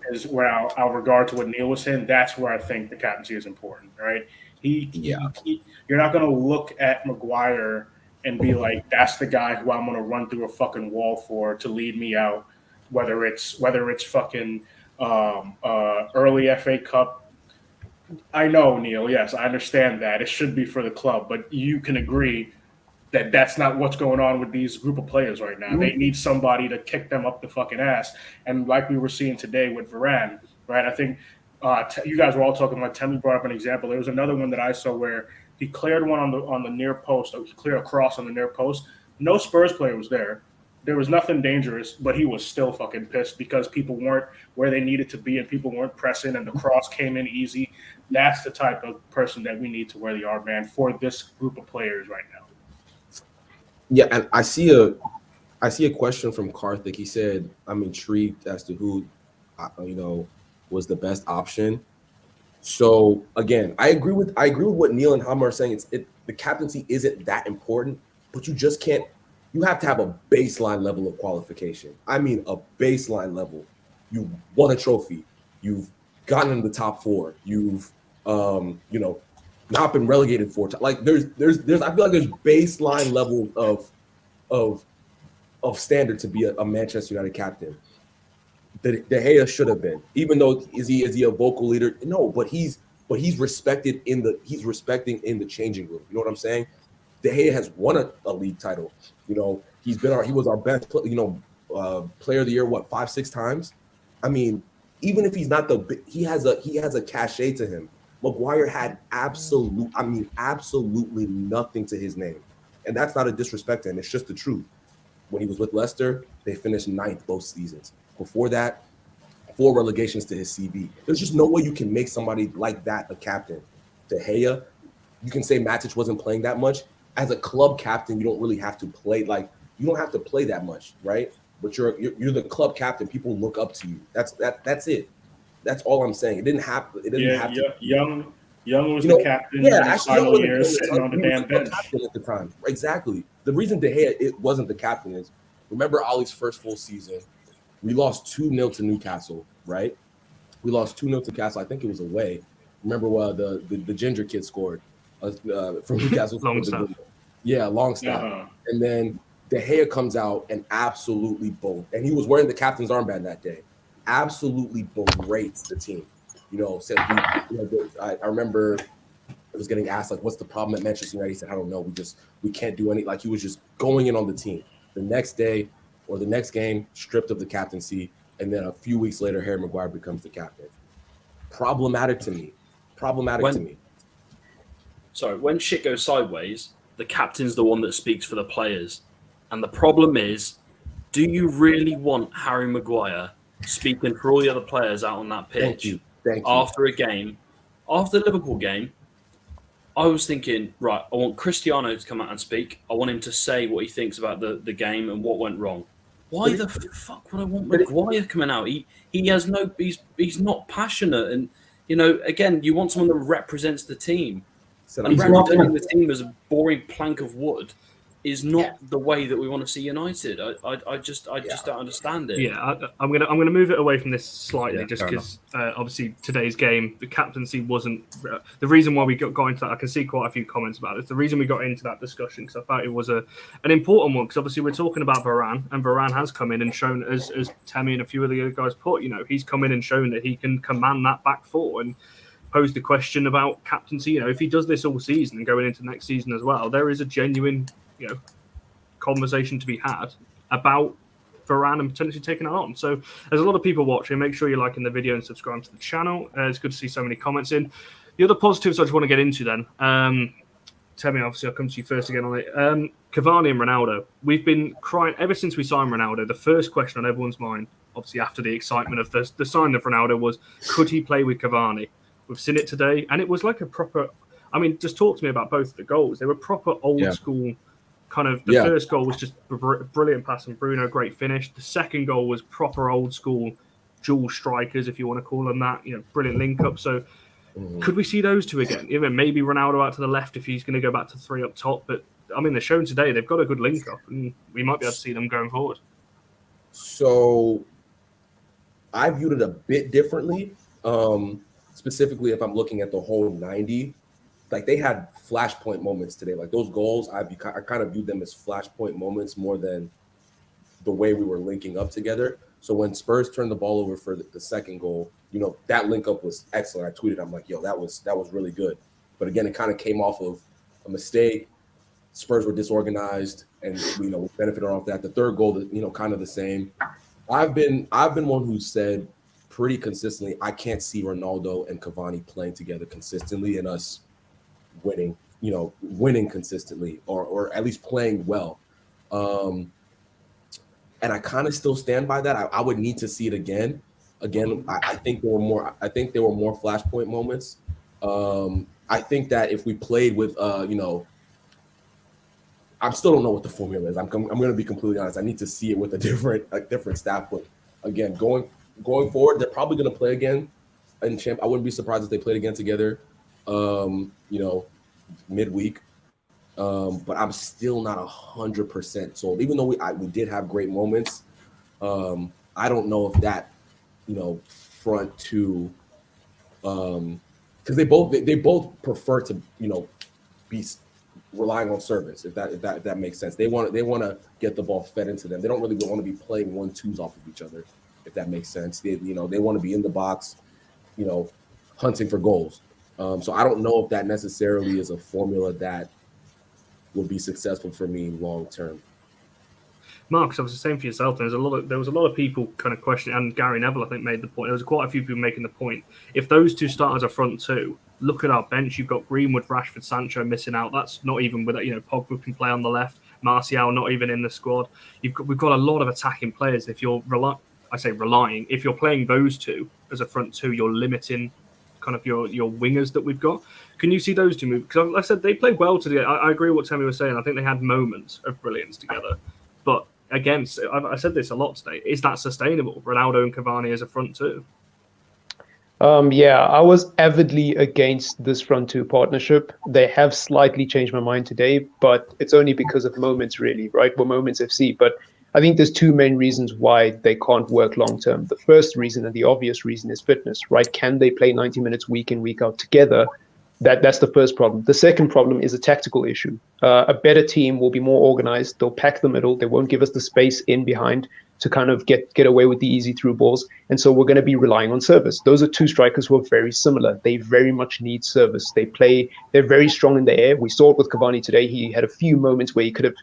I'll regard to what Neil was saying, that's where I think the captaincy is important, right? You're not going to look at Maguire and be like, that's the guy who I'm going to run through a fucking wall for to lead me out, whether it's fucking early FA Cup. I know, Neil, yes, I understand that. It should be for the club, but you can agree that that's not what's going on with these group of players right now. They need somebody to kick them up the fucking ass. And like we were seeing today with Varane, right, I think you guys were all talking about, Temi brought up an example. There was another one that I saw where he cleared one on the near post, or he cleared a cross on the near post. No Spurs player was there. There was nothing dangerous, but he was still fucking pissed because people weren't where they needed to be and people weren't pressing, and the cross came in easy. That's the type of person that we need to wear the armband for this group of players right now. Yeah, and I see a question from Karthik. He said, "I'm intrigued as to who, was the best option." So again, I agree with what Neil and Hammer are saying. The captaincy isn't that important, but you just can't. You have to have a baseline level of qualification. I mean, a baseline level. You won a trophy. You've gotten in the top 4. You've not been relegated 4 times. Like there's I feel like there's baseline level of standard to be a Manchester United captain. De Gea should have been, even though is he a vocal leader? No, but he's respected in the changing room. You know what I'm saying? De Gea has won a league title. He was our best player of the year 5-6 times. I mean, even if he's not he has a cachet to him. Maguire had absolutely nothing to his name, and that's not a disrespect to him. It's just the truth. When he was with Leicester, they finished 9th both seasons. Before that, 4 relegations to his CV. There's just no way you can make somebody like that a captain. De Gea, you can say Matic wasn't playing that much. As a club captain, you don't really have to play you don't have to play that much, right? But you're the club captain. People look up to you. That's it. That's all I'm saying. It didn't have to. Young was the captain in his final years, sitting on the damn bench at the time. Exactly. The reason De Gea it wasn't the captain is, remember Ollie's first full season, we lost 2-0 to Newcastle, right? We lost 2-0 to Newcastle. I think it was away. Remember the ginger kid scored from Newcastle. Longstaff. Yeah, Longstaff. Uh-huh. And then De Gea comes out and absolutely and he was wearing the captain's armband that day. Absolutely berates the team. Said I remember I was getting asked what's the problem at Manchester United? He said, I don't know. We can't do any. He was just going in on the team. The next day or the next game, stripped of the captaincy, and then a few weeks later, Harry Maguire becomes the captain. Problematic to me. Sorry, when shit goes sideways, the captain's the one that speaks for the players. And the problem is, do you really want Harry Maguire speaking for all the other players out on that pitch? Thank you. After a game, after the Liverpool game, I was thinking, right, I want Cristiano to come out and speak. I want him to say what he thinks about the game and what went wrong. Why the fuck would I want Maguire coming out? He has no. He's not passionate, and again, you want someone that represents the team. So and representing the team as a boring plank of wood is not the way that we want to see United. I just don't understand it. Yeah, I'm gonna move it away from this slightly, just because obviously today's game, the captaincy wasn't the reason why we got into that. I can see quite a few comments about it. The reason we got into that discussion, because I thought it was an important one, because obviously we're talking about Varane, and Varane has come in and shown, as Temi and a few of the other guys put, he's come in and shown that he can command that back four and posed the question about captaincy. If he does this all season and going into next season as well, there is a genuine conversation to be had about Varane and potentially taking it on. So there's a lot of people watching. Make sure you're liking the video and subscribing to the channel. It's good to see so many comments in. The other positives I just want to get into then. Temi, obviously, I'll come to you first again on it. Cavani and Ronaldo. We've been crying ever since we signed Ronaldo. The first question on everyone's mind, obviously after the excitement of the signing of Ronaldo, was could he play with Cavani? We've seen it today, and it was like a proper. I mean, just talk to me about both the goals. They were proper old school. Kind of the first goal was just brilliant pass from Bruno, great finish. The second goal was proper old school dual strikers, if you want to call them that. Brilliant link up. So. Could we see those two again? Even maybe Ronaldo out to the left if he's going to go back to 3 up top. But I mean, they're shown today they've got a good link up, and we might be able to see them going forward. So I viewed it a bit differently. Specifically, if I'm looking at the whole 90, like they had flashpoint moments today. Like those goals, I kind of viewed them as flashpoint moments more than the way we were linking up together. So when Spurs turned the ball over for the second goal, that link up was excellent. I tweeted, I'm like, yo, that was really good. But again, it kind of came off of a mistake. Spurs were disorganized, and we benefited off that. The third goal, kind of the same. I've been one who said pretty consistently, I can't see Ronaldo and Cavani playing together consistently and us winning consistently or at least playing well. And I kind of still stand by that. I would need to see it again. I think there were more flashpoint moments. I think that if we played with, I still don't know what the formula is. I'm going to be completely honest. I need to see it with a different staff. But again, going forward, they're probably going to play again in champ. I wouldn't be surprised if they played again together, midweek. But I'm still not 100% sold. Even though we did have great moments, I don't know if that front two, because they both prefer to be relying on service. If that makes sense, they want to get the ball fed into them. They don't really want to be playing 1-2s off of each other. If that makes sense, they want to be in the box, hunting for goals. So I don't know if that necessarily is a formula that will be successful for me long term. Marcus, obviously, same for yourself. There was a lot of people kind of questioning, and Gary Neville, I think, made the point. There was quite a few people making the point. If those two start as a front two, look at our bench. You've got Greenwood, Rashford, Sancho missing out. That's not even with Pogba can play on the left. Martial not even in the squad. We've got a lot of attacking players. If you're relying, if you're playing those two as a front two, you're limiting kind of your wingers that we've got. Can you see those two move? Because like I said, they played well today. I agree with what Temi was saying. I think they had moments of brilliance together. But again, I said this a lot today. Is that sustainable? Ronaldo and Cavani as a front two? I was avidly against this front two partnership. They have slightly changed my mind today, but it's only because of moments, really, right? We're Moments FC. But I think there's two main reasons why they can't work long term. The first reason, and the obvious reason, is fitness, right? Can they play 90 minutes week in, week out together? That's the first problem. The second problem is a tactical issue. A better team will be more organized. They'll pack the middle. They won't give us the space in behind to kind of get away with the easy through balls. And so we're going to be relying on service. Those are two strikers who are very similar. They very much need service. They're very strong in the air. We saw it with Cavani today. He had a few moments where he could have,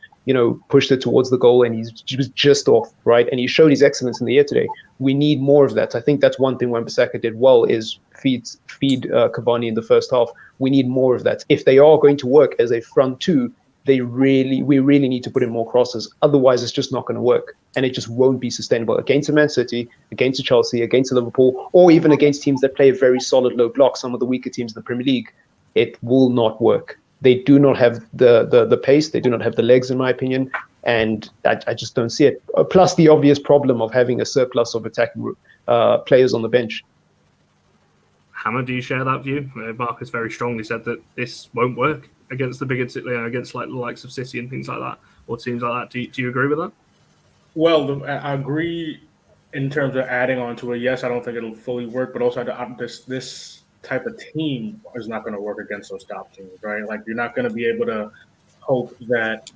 pushed it towards the goal and he was just off, right? And he showed his excellence in the air today. We need more of that. I think that's one thing Wan-Bissaka did well is feed Cavani in the first half. We need more of that. If they are going to work as a front two, we really need to put in more crosses. Otherwise, it's just not going to work. And it just won't be sustainable against a Man City, against a Chelsea, against a Liverpool, or even against teams that play a very solid low block, some of the weaker teams in the Premier League. It will not work. They do not have the pace. They do not have the legs, in my opinion. And I just don't see it. Plus the obvious problem of having a surplus of attacking players on the bench. Hammer, do you share that view? Marcus very strongly said that this won't work against the bigger, against like the likes of City and things like that, or teams like that. Do you agree with that? Well, I agree in terms of adding on to it. Yes, I don't think it'll fully work, but also this type of team is not going to work against those top teams, right? Like you're not going to be able to hope that,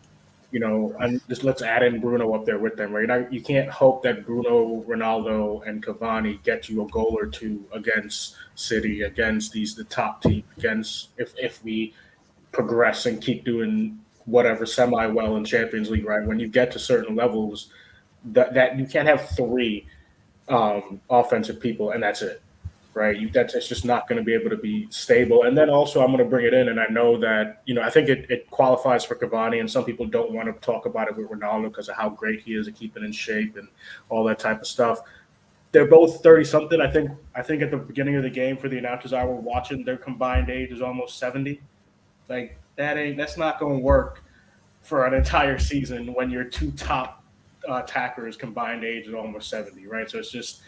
and just let's add in Bruno up there with them, right? You can't hope that Bruno, Ronaldo, and Cavani get you a goal or two against City, against the top team, against if we progress and keep doing whatever semi well in Champions League, right? When you get to certain levels, that you can't have three offensive people and that's it, right? It's just not going to be able to be stable. And then also, I'm going to bring it in, and I know that I think it qualifies for Cavani, and some people don't want to talk about it with Ronaldo because of how great he is at keeping in shape and all that type of stuff. They're both 30-something. I think at the beginning of the game for the announcers I were watching, their combined age is almost 70. Like that's not going to work for an entire season when your two top attackers combined age is almost 70, right? So it's just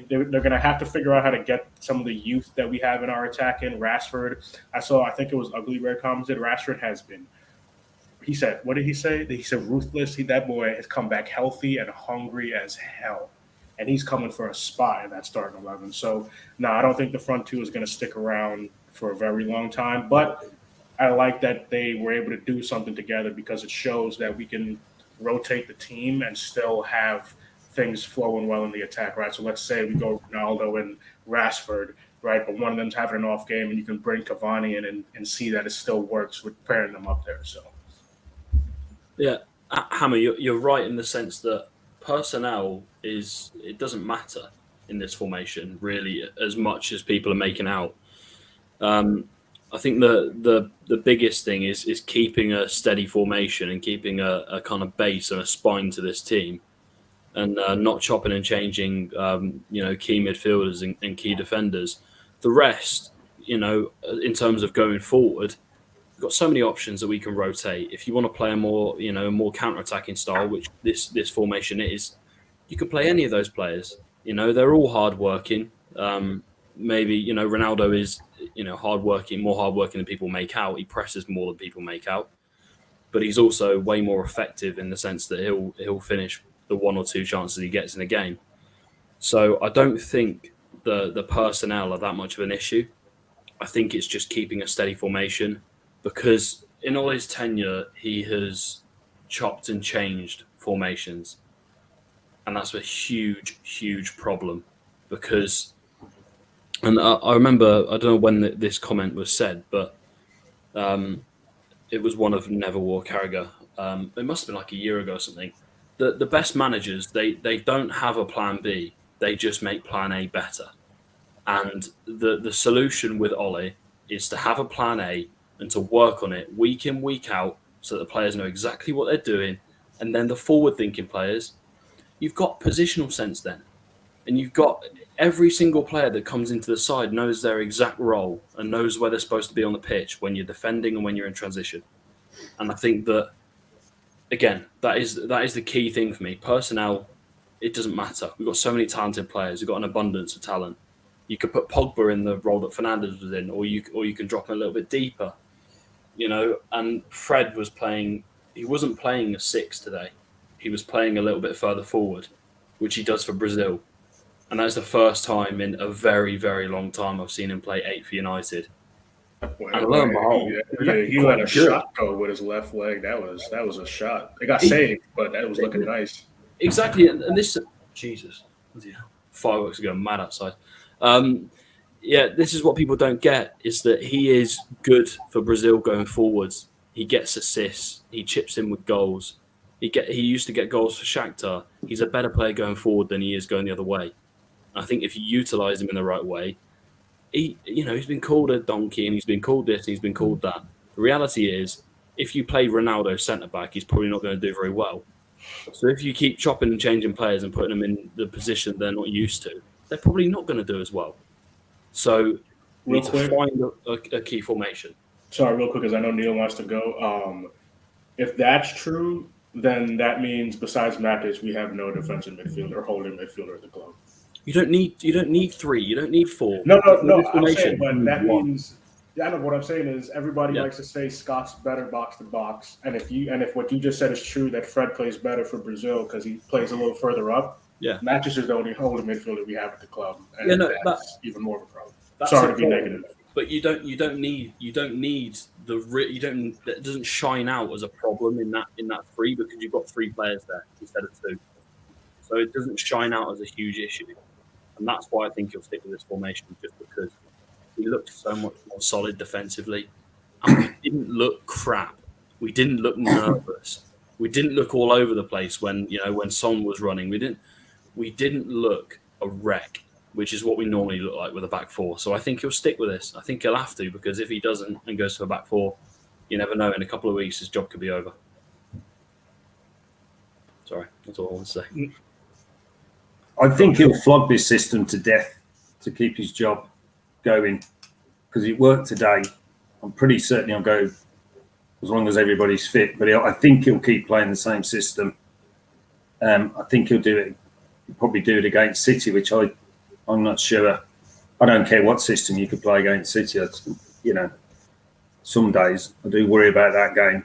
they're going to have to figure out how to get some of the youth that we have in our attack in. Rashford, I think it was Ugly Bear commented, Rashford has been, he said, what did he say? He said ruthless. That boy has come back healthy and hungry as hell. And he's coming for a spot in that starting 11. So, no, I don't think the front two is going to stick around for a very long time. But I like that they were able to do something together because it shows that we can rotate the team and still have things flowing well in the attack, right? So let's say we go Ronaldo and Rashford, right? But one of them's having an off game, and you can bring Cavani in and see that it still works with pairing them up there. So, yeah, Hammer, you're right in the sense that personnel it doesn't matter in this formation really as much as people are making out. I think the biggest thing is keeping a steady formation and keeping a kind of base and a spine to this team, and not chopping and changing key midfielders and key defenders. The rest, in terms of going forward, we've got so many options that we can rotate. If you want to play a more counter-attacking style, which this formation is, you can play any of those players. They're all hard-working. Maybe, Ronaldo is, hard-working, more hard-working than people make out. He presses more than people make out. But he's also way more effective in the sense that he'll finish the one or two chances he gets in a game. So I don't think the personnel are that much of an issue. I think it's just keeping a steady formation, because in all his tenure, he has chopped and changed formations. And that's a huge, huge problem because, and I remember, I don't know when this comment was said, but it was one of Neville or Carragher. It must have been like a year ago or something. The best managers, they don't have a plan B. They just make plan A better. And the solution with Ollie is to have a plan A and to work on it week in, week out, so that the players know exactly what they're doing. And then the forward-thinking players, you've got positional sense then. And you've got every single player that comes into the side knows their exact role and knows where they're supposed to be on the pitch when you're defending and when you're in transition. And I think that, again, that is the key thing for me. Personnel, it doesn't matter. We've got so many talented players. We've got an abundance of talent. You could put Pogba in the role that Fernandes was in, or you can drop him a little bit deeper. And Fred was playing. He wasn't playing a 6 today. He was playing a little bit further forward, which he does for Brazil. And that's the first time in a very, very long time I've seen him play 8 for United. Well, and lo and behold, he let a shot go with his left leg. That was a shot. It got saved, but that was looking nice. Exactly, and this, Jesus, fireworks are going mad outside. This is what people don't get, is that he is good for Brazil going forwards. He gets assists. He chips in with goals. He used to get goals for Shakhtar. He's a better player going forward than he is going the other way. I think if you utilise him in the right way, he's been called a donkey and he's been called this and he's been called that. The reality is, if you play Ronaldo centre-back, he's probably not going to do very well. So if you keep chopping and changing players and putting them in the position they're not used to, they're probably not going to do as well. So we need to find a key formation. Sorry, real quick, because I know Neil wants to go. If that's true, then that means besides Matic, we have no defensive midfielder or holding midfielder at the club. You don't need 3. You don't need 4. No. I'm saying, but that means. Yeah, I know what I'm saying is everybody likes to say Scott's better box to box, and if what you just said is true, that Fred plays better for Brazil because he plays a little further up. Yeah, Matic is the only holding midfielder we have at the club, and that's even more of a problem. Sorry to be negative, but you don't need it doesn't shine out as a problem in that 3 because you've got 3 players there instead of 2, so it doesn't shine out as a huge issue, and that's why I think he'll stick with this formation, just because he looked so much more solid defensively, and we didn't look crap We didn't look nervous. We didn't look all over the place when Son was running. We didn't look a wreck, which is what we normally look like with a back four. So I think he'll stick with this. I think he'll have to, because if he doesn't and goes to a back four, you never know. In a couple of weeks, his job could be over. Sorry, that's all I want to say. I think he'll flog this system to death to keep his job going, because it worked today. I'm pretty certain he'll go as long as everybody's fit. But I think he'll keep playing the same system. I think he'll do it. He'll probably do it against City, which I'm not sure. I don't care what system you could play against City. Some days I do worry about that game.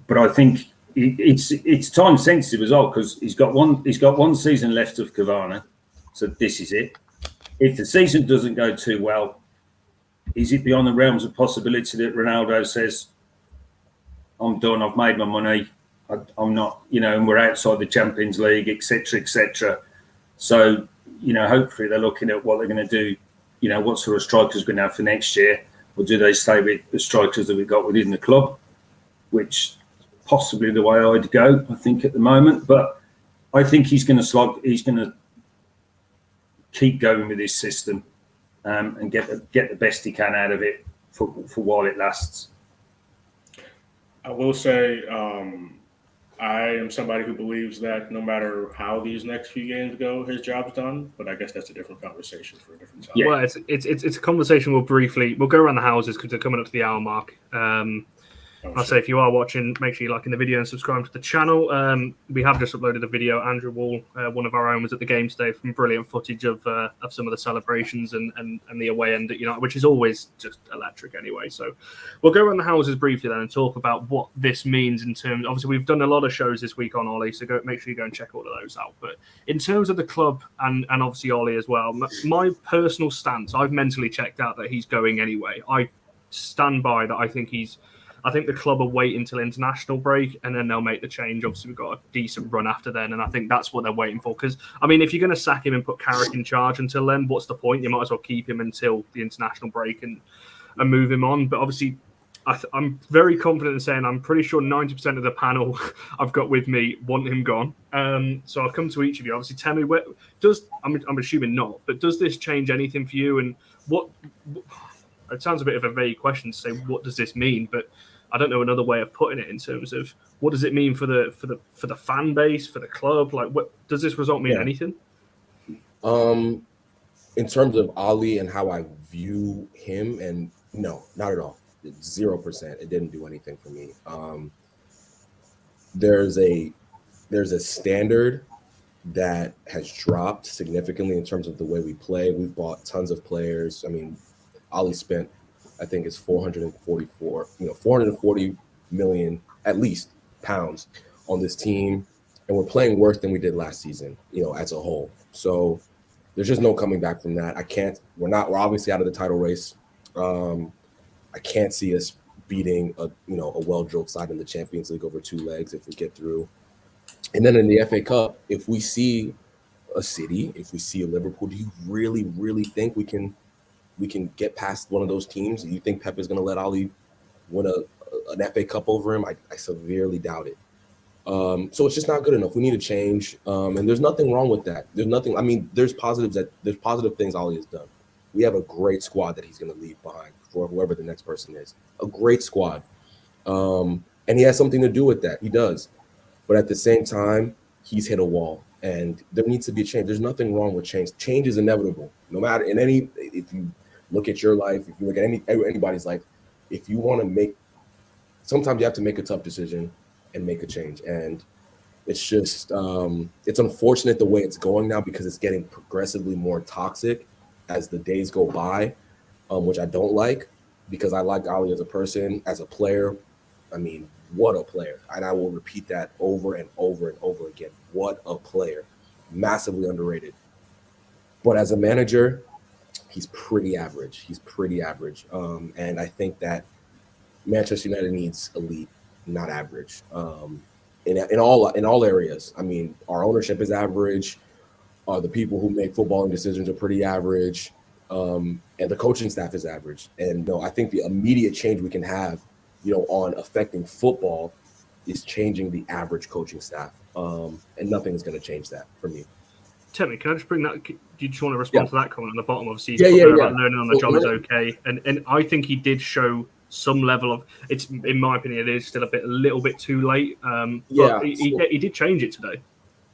But I think it's time sensitive as well, because he's got one season left of Cavani, so this is it. If the season doesn't go too well, is it beyond the realms of possibility that Ronaldo says, "I'm done. I've made my money. I'm not," and we're outside the Champions League, etc., etc. So, hopefully they're looking at what they're going to do. What sort of strikers we're going to have for next year, or do they stay with the strikers that we've got within the club, which possibly the way I'd go, I think, at the moment. But I think he's going to slog. He's going to keep going with his system and get the best he can out of it for while it lasts. I will say I am somebody who believes that no matter how these next few games go, his job's done. But I guess that's a different conversation for a different time. Yeah. Well, it's a conversation we'll go around the houses because they're coming up to the hour mark. I'll say, if you are watching, make sure you like the video and subscribe to the channel. We have just uploaded a video. Andrew Wall, one of our own, was at the game today, from brilliant footage of some of the celebrations and the away end at United, which is always just electric anyway. So we'll go around the houses briefly then and talk about what this means in terms. Obviously, we've done a lot of shows this week on Ollie, so make sure you go and check all of those out. But in terms of the club and obviously Ollie as well, my personal stance, I've mentally checked out that he's going anyway. I stand by that. I think the club will wait until international break and then they'll make the change. Obviously, we've got a decent run after then, and I think that's what they're waiting for. Because, if you're going to sack him and put Carrick in charge until then, what's the point? You might as well keep him until the international break and move him on. But obviously, I'm very confident in saying I'm pretty sure 90% of the panel I've got with me want him gone. So I'll come to each of you. Obviously, tell me, I'm assuming not, but does this change anything for you? And what it sounds a bit of a vague question to say, what does this mean? But I don't know another way of putting it in terms of what does it mean for the fan base, for the club? Like, what does this result mean? Anything? In terms of Ali and how I view him, and no, not at all. 0%. It didn't do anything for me. There's a standard that has dropped significantly in terms of the way we play. We've bought tons of players. Ali spent, I think it's 440 million at least pounds on this team, and we're playing worse than we did last season, as a whole. So there's just no coming back from that. We're obviously out of the title race. I can't see us beating a well-drilled side in the Champions League over 2 legs if we get through. And then in the FA Cup, if we see a City, if we see a Liverpool, do you really, really think we can get past one of those teams? Do you think Pep is going to let Ali win an FA Cup over him? I severely doubt it. So it's just not good enough. We need to change. And there's nothing wrong with that. There's positive things Ali has done. We have a great squad that he's going to leave behind for whoever the next person is. A great squad. And he has something to do with that. He does. But at the same time, he's hit a wall. And there needs to be a change. There's nothing wrong with change. Change is inevitable. No matter if you look at your life, if you look at anybody's life, if you want to sometimes you have to make a tough decision and make a change. And it's just, it's unfortunate the way it's going now, because it's getting progressively more toxic as the days go by, which I don't like, because I like Ali as a person, as a player. What a player. And I will repeat that over and over and over again. What a player. Massively underrated. But as a manager, he's pretty average. And I think that Manchester United needs elite, not average. In all areas. Our ownership is average. The people who make footballing decisions are pretty average. And the coaching staff is average. And no, I think the immediate change we can have on affecting football is changing the average coaching staff. And nothing is going to change that for me. Timmy, can I just bring that? Do you just want to respond to that comment on the bottom? Obviously, he's yeah. about learning on the job is okay, and I think he did show some level of. It's in my opinion, it is still a little bit too late. But he did change it today.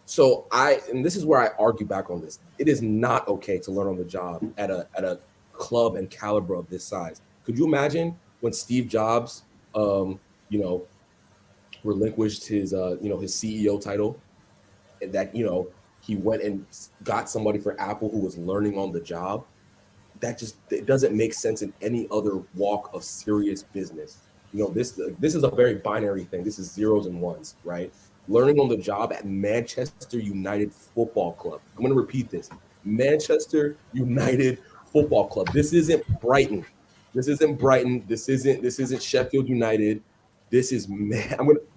So and this is where I argue back on this. It is not okay to learn on the job at a club and caliber of this size. Could you imagine when Steve Jobs, relinquished his his CEO title, and that he went and got somebody for Apple who was learning on the job? It doesn't make sense in any other walk of serious business. This is a very binary thing. This is zeros and ones, right? Learning on the job at Manchester United Football Club. I'm going to repeat this. Manchester United Football Club. This isn't Brighton. This isn't Sheffield United. This is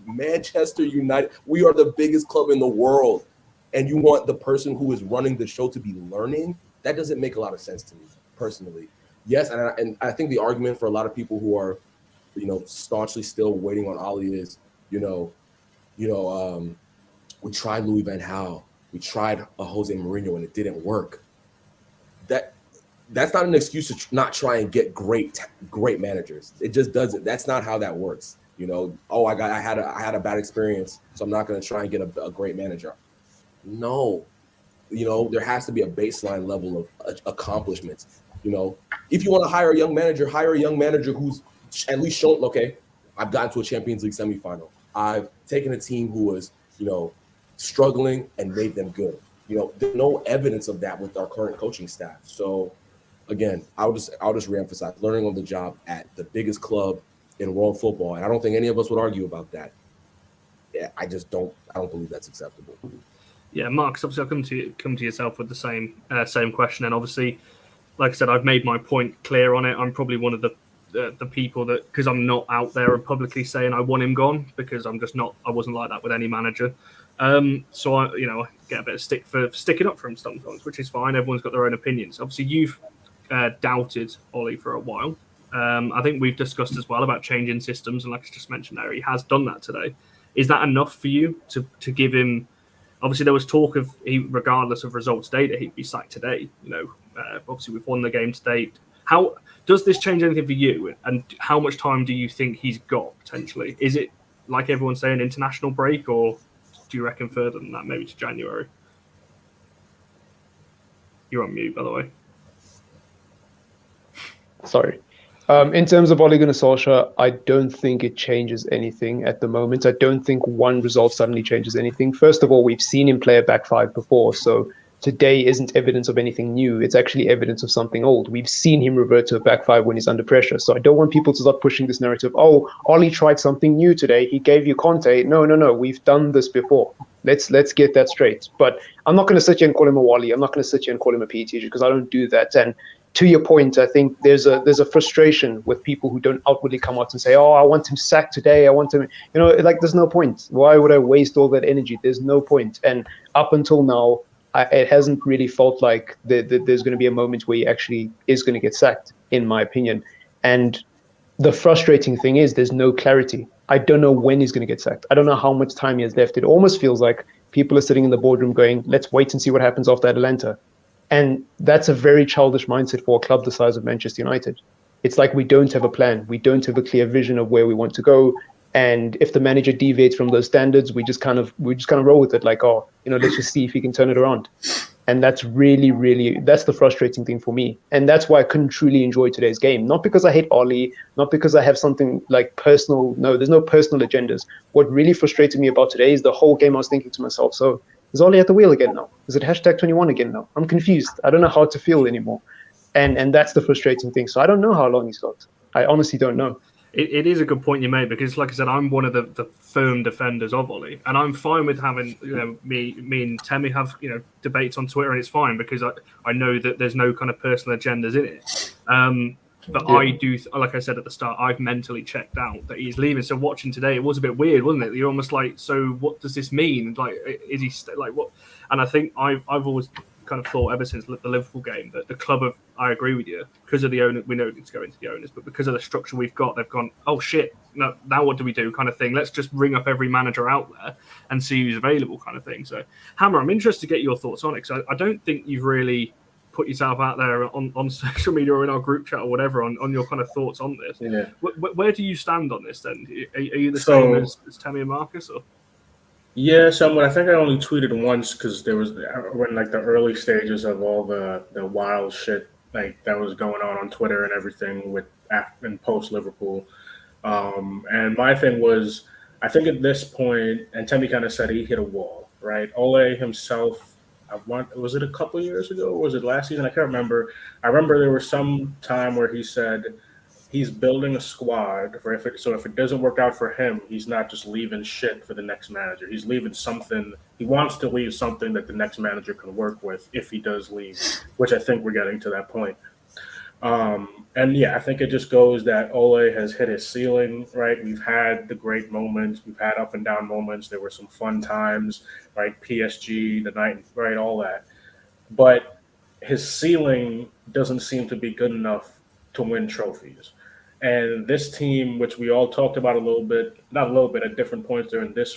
Manchester United. We are the biggest club in the world. And you want the person who is running the show to be learning? That doesn't make a lot of sense to me, personally. Yes, and I think the argument for a lot of people who are, staunchly still waiting on Ollie is, we tried Louis van Gaal, we tried a Jose Mourinho, and it didn't work. That's not an excuse to not try and get great managers. It just doesn't. That's not how that works. I had a bad experience, so I'm not going to try and get a great manager. No, there has to be a baseline level of accomplishments. If you want to hire a young manager who's at least shown, okay, I've gotten to a Champions League semifinal. I've taken a team who was, struggling and made them good. There's no evidence of that with our current coaching staff. So, again, I'll just reemphasize learning on the job at the biggest club in world football, and I don't think any of us would argue about that. Yeah, I don't believe that's acceptable. Yeah, Marcus, obviously I'll come to yourself with the same question, and obviously, like I said, I've made my point clear on it. I'm probably one of the people that, because I'm not out there and publicly saying I want him gone, because I'm just not. I wasn't like that with any manager. So I get a bit of stick for sticking up for him sometimes, which is fine. Everyone's got their own opinions. Obviously, you've doubted Ollie for a while. I think we've discussed as well about changing systems, and like I just mentioned there, he has done that today. Is that enough for you to give him? Obviously, there was talk of regardless of results today, that he'd be sacked today. Obviously, we've won the game today. How does this change anything for you? And how much time do you think he's got potentially? Is it, like everyone's saying, international break, or do you reckon further than that, maybe to January? You're on mute, by the way. Sorry. In terms of Ole Gunnar Solskjaer, I don't think it changes anything at the moment. I don't think one result suddenly changes anything. First of all, we've seen him play a back five before, so today isn't evidence of anything new. It's actually evidence of something old. We've seen him revert to a back five when he's under pressure. So I don't want people to start pushing this narrative. Oh, Ollie tried something new today. He gave you Conte. No. We've done this before. Let's get that straight. But I'm not going to sit here and call him a Wally. I'm not going to sit here and call him a PE teacher, because I don't do that. And to your point, I think there's a frustration with people who don't outwardly come out and say, oh, I want him sacked today. I want him, there's no point. Why would I waste all that energy? There's no point. And up until now, it hasn't really felt like there's going to be a moment where he actually is going to get sacked, in my opinion. And the frustrating thing is there's no clarity. I don't know when he's going to get sacked. I don't know how much time he has left. It almost feels like people are sitting in the boardroom going, let's wait and see what happens after Atalanta. And that's a very childish mindset for a club the size of Manchester United. It's like we don't have a plan. We don't have a clear vision of where we want to go. And if the manager deviates from those standards, we just kind of roll with it, like, let's just see if he can turn it around. And that's really, really, that's the frustrating thing for me. And that's why I couldn't truly enjoy today's game. Not because I hate Ollie, not because I have something like personal. No, there's no personal agendas. What really frustrated me about today is the whole game I was thinking to myself, so is Ollie at the wheel again now? Is it #21 again now? I'm confused. I don't know how to feel anymore. And that's the frustrating thing. So I don't know how long he's got. I honestly don't know. It is a good point you made, because, like I said, I'm one of the firm defenders of Ollie, and I'm fine with having me and Temi have debates on Twitter, and it's fine because I know that there's no kind of personal agendas in it. But yeah. I do, like I said at the start, I've mentally checked out that he's leaving. So watching today, it was a bit weird, wasn't it? You're almost like, so what does this mean? Like, is he like what? And I think I've always kind of thought ever since the Liverpool game that the club have, I agree with you, because of the owner, we know it's going to the owners, but because of the structure we've got, they've gone, oh shit, no, now what do we do kind of thing. Let's just ring up every manager out there and see who's available kind of thing. So, Hammer, I'm interested to get your thoughts on it, because I don't think you've really put yourself out there on social media or in our group chat or whatever on your kind of thoughts on this. Yeah. Where do you stand on this then? Are you the same as Tammy and Marcus? Or? Yeah, somewhat. I think I only tweeted once because there was when like the early stages of all the wild shit like that was going on Twitter and everything with and post Liverpool. And my thing was, I think at this point, and Temi kind of said he hit a wall, right? Ole himself, was it a couple years ago or was it last season? I can't remember. I remember there was some time where he said he's building a squad for if it doesn't work out for him, he's not just leaving shit for the next manager. He's leaving something. He wants to leave something that the next manager can work with if he does leave, which I think we're getting to that point. And yeah, I think it just goes that Ole has hit his ceiling, right? We've had the great moments. We've had up and down moments. There were some fun times, right? PSG, the night, right? All that. But his ceiling doesn't seem to be good enough to win trophies. And this team, which we all talked about not a little bit at different points during this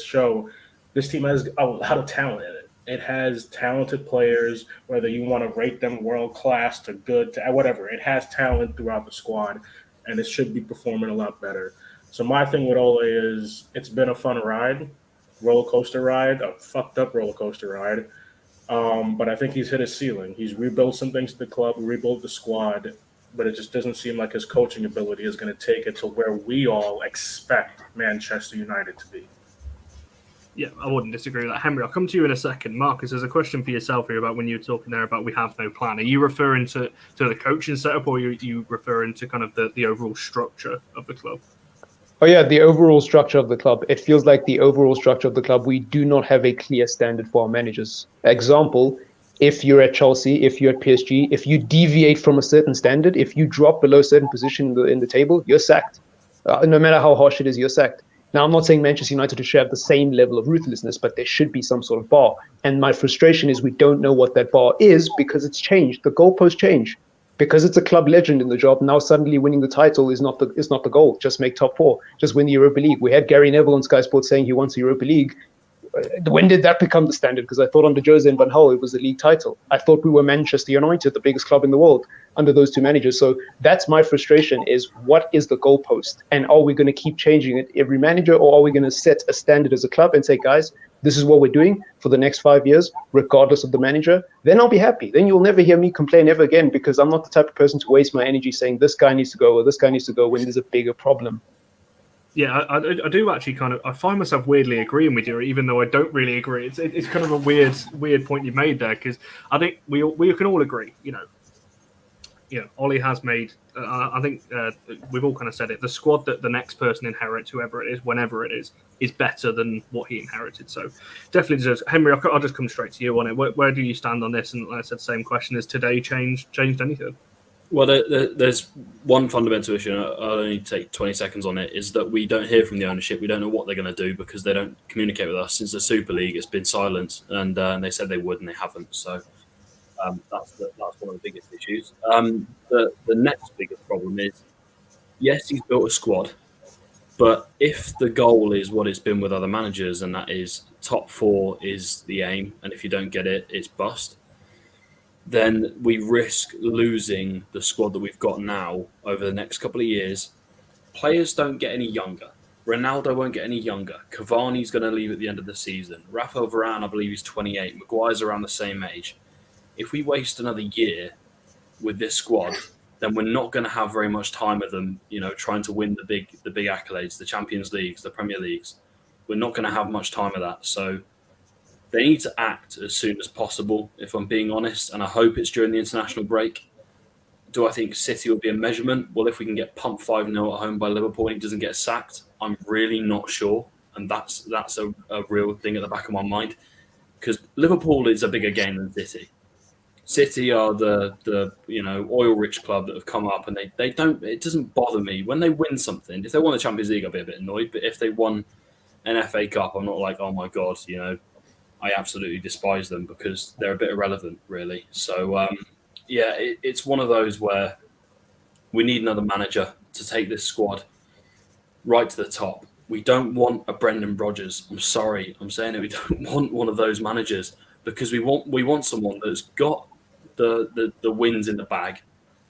show, this team has a lot of talent in it. It has talented players, whether you want to rate them world-class to good to whatever. It has talent throughout the squad, and it should be performing a lot better. So my thing with Ole is it's been a fun ride, a fucked up roller coaster ride. But I think he's hit his ceiling. He's rebuilt some things to the club, rebuilt the squad, but it just doesn't seem like his coaching ability is going to take it to where we all expect Manchester United to be. Yeah, I wouldn't disagree with that. Henry, I'll come to you in a second. Marcus, there's a question for yourself here about when you were talking there about we have no plan. Are you referring to the coaching setup, or are you referring to kind of the overall structure of the club? Oh, yeah, the overall structure of the club. It feels like the overall structure of the club, we do not have a clear standard for our managers. Example, if you're at Chelsea, if you're at PSG, if you deviate from a certain standard, if you drop below a certain position in the table, you're sacked. No matter how harsh it is, you're sacked. Now, I'm not saying Manchester United should have the same level of ruthlessness, but there should be some sort of bar. And my frustration is we don't know what that bar is because it's changed. The goalposts change. Because it's a club legend in the job, now suddenly winning the title is not the goal. Just make top four. Just win the Europa League. We had Gary Neville on Sky Sports saying he wants the Europa League. When did that become the standard? Because I thought under Jose and Van Gaal, it was the league title. I thought we were Manchester United, the biggest club in the world, under those two managers. So that's my frustration is what is the goalpost? And are we going to keep changing it every manager, or are we going to set a standard as a club and say, guys, this is what we're doing for the next 5 years, regardless of the manager? Then I'll be happy. Then you'll never hear me complain ever again, because I'm not the type of person to waste my energy saying this guy needs to go or this guy needs to go when there's a bigger problem. Yeah, I do actually I find myself weirdly agreeing with you, even though I don't really agree. It's kind of a weird point you made there, because I think we can all agree, Ollie has made, I think we've all kind of said it, the squad that the next person inherits, whoever it is, whenever it is better than what he inherited. So definitely deserves. Henry, I'll just come straight to you on it. Where do you stand on this? And like I said, same question, has today changed anything? Well, there's one fundamental issue, and I'll only take 20 seconds on it, is that we don't hear from the ownership. We don't know what they're going to do because they don't communicate with us. Since the Super League, it's been silent, and they said they would, and they haven't. So that's one of the biggest issues. The next biggest problem is, yes, he's built a squad, but if the goal is what it's been with other managers, and that is top four is the aim, and if you don't get it, it's bust, then we risk losing the squad that we've got now over the next couple of years. Players don't get any younger. Ronaldo won't get any younger. Cavani's going to leave at the end of the season. Rafael Varane, I believe, is 28. Maguire's around the same age. If we waste another year with this squad, then we're not going to have very much time with them, trying to win the big accolades, the Champions Leagues, the Premier Leagues. We're not going to have much time of that. So they need to act as soon as possible, if I'm being honest, and I hope it's during the international break. Do I think City will be a measurement? Well, if we can get pumped 5-0 at home by Liverpool and he doesn't get sacked, I'm really not sure. And that's a real thing at the back of my mind, because Liverpool is a bigger game than City. City are the oil-rich club that have come up, and they don't. It doesn't bother me when they win something. If they won the Champions League, I'll be a bit annoyed. But if they won an FA Cup, I'm not like, oh my god, I absolutely despise them because they're a bit irrelevant, really. So, it's one of those where we need another manager to take this squad right to the top. We don't want a Brendan Rodgers. I'm sorry, I'm saying it. We don't want one of those managers because we want someone that's got the wins in the bag,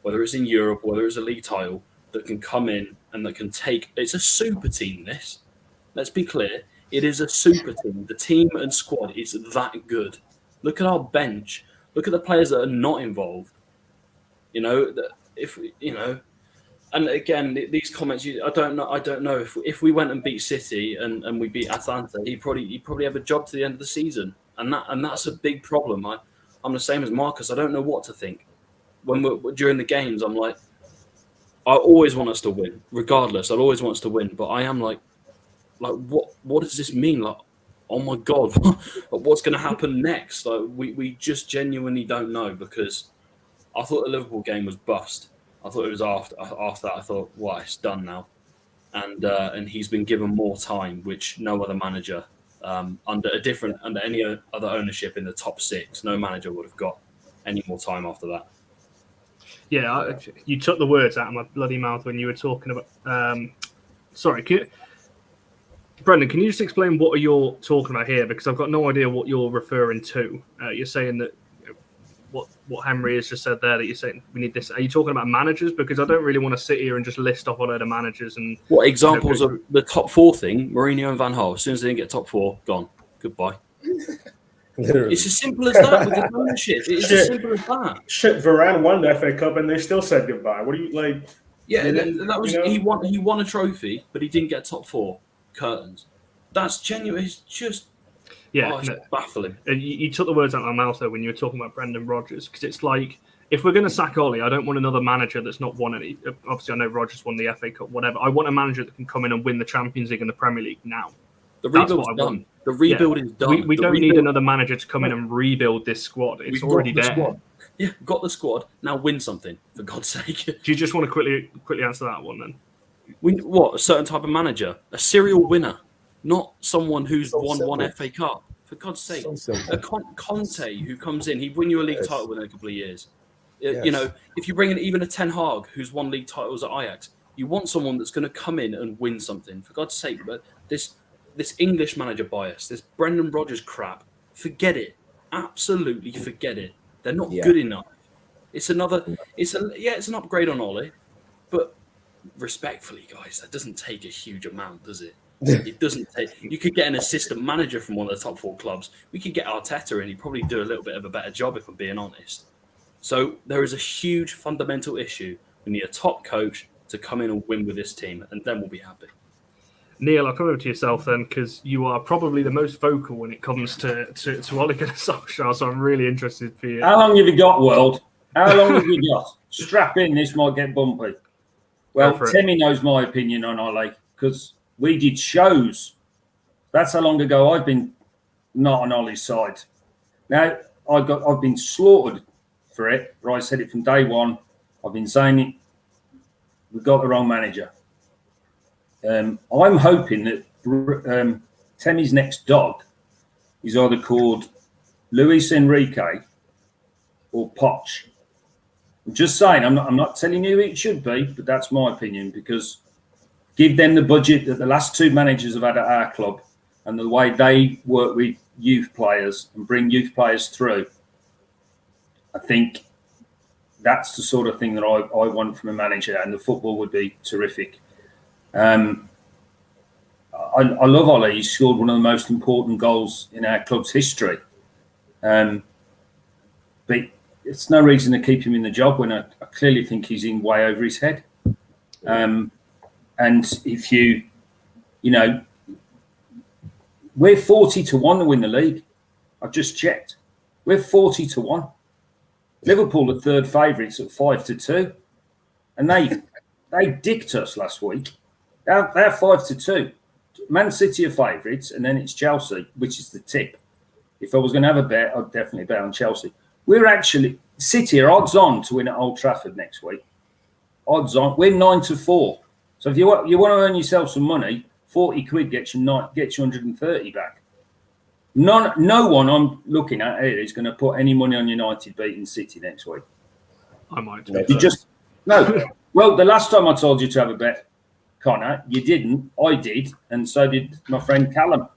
whether it's in Europe, whether it's a league title, that can come in and that can take. It's a super team. This, let's be clear, it is a super team. The team and squad is that good. Look at our bench. Look at the players that are not involved. And again, these comments. I don't know if we went and beat City and we beat Atalanta, he'd probably have a job to the end of the season, and that's a big problem. I'm the same as Marcus. I don't know what to think when we're during the games. I'm like, I always want us to win, regardless. I'll always want us to win, but I am like what does this mean? Like, oh my god, what's going to happen next? Like, we just genuinely don't know, because I thought the Liverpool game was bust. I thought it was after that. I thought, well, it's done now, and he's been given more time, which no other manager under any other ownership in the top six, no manager would have got any more time after that. Yeah, you took the words out of my bloody mouth when you were talking about. Sorry, Brendan, can you just explain what you're talking about here? Because I've got no idea what you're referring to. You're saying that. What Henry has just said there, that you're saying we need this. Are you talking about managers? Because I don't really want to sit here and just list off a load of managers. And what examples of the top four thing? Mourinho and Van Gaal. As soon as they didn't get top four, gone. Goodbye. It's as simple as that with the ownership. It's as simple as that. Shit, Varane won the FA Cup and they still said goodbye. What do you like? Yeah, that was he won a trophy, but he didn't get top four. Curtains. That's genuine. It's just. Yeah, it's baffling. You took the words out of my mouth though when you were talking about Brendan Rodgers, because it's like, if we're going to sack Ollie, I don't want another manager that's not won any. Obviously, I know Rodgers won the FA Cup, whatever. I want a manager that can come in and win the Champions League and the Premier League now. The rebuild's done. The rebuild is done. We don't need another manager to come in and rebuild this squad. It's already there. Squad. Yeah, got the squad. Now win something, for God's sake. Do you just want to quickly answer that one then? What, a certain type of manager? A serial winner, not someone who's won one FA Cup. For God's sake, a Conte who comes in, he'd win you a league title within a couple of years. Yes. You know, if you bring in even a Ten Hag who's won league titles at Ajax, you want someone that's going to come in and win something. For God's sake, but this English manager bias, this Brendan Rodgers crap, forget it. Absolutely forget it. They're not good enough. It's an upgrade on Ollie, but respectfully, guys, that doesn't take a huge amount, does it? It doesn't take. You could get an assistant manager from one of the top four clubs. We could get Arteta, and he'd probably do a little bit of a better job, if I'm being honest. So there is a huge fundamental issue. We need a top coach to come in and win with this team, and then we'll be happy. Neil, I'll come over to yourself then, because you are probably the most vocal when it comes to Ole Gunnar Solskjaer, so I'm really interested for you. How long have you got, World? How long have you got? Strap in, this might get bumpy. Well, Timmy knows my opinion on Ole, because we did shows. That's how long ago I've been not on Ole's side. Now, I've been slaughtered for it, but I said it from day one. I've been saying it. We've got the wrong manager. I'm hoping that Temmie's next dog is either called Luis Enrique or Poch. I'm just saying, I'm not telling you it should be, but that's my opinion, because give them the budget that the last two managers have had at our club and the way they work with youth players and bring youth players through. I think that's the sort of thing that I want from a manager, and the football would be terrific. I love Ole. He scored one of the most important goals in our club's history. But it's no reason to keep him in the job when I clearly think he's in way over his head. And if you know, we're 40-1 to win the league. I've just checked. We're 40-1. Liverpool are third favourites at 5-2. And they dicked us last week. They're 5-2. Man City are favourites, and then it's Chelsea, which is the tip. If I was going to have a bet, I'd definitely bet on Chelsea. City are odds on to win at Old Trafford next week. Odds on. We're 9-4. So if you want to earn yourself some money, 40 quid gets you 130 back. No one I'm looking at here is going to put any money on United beating City next week. I might. You just no. Well, the last time I told you to have a bet, Connor, you didn't. I did, and so did my friend Callum.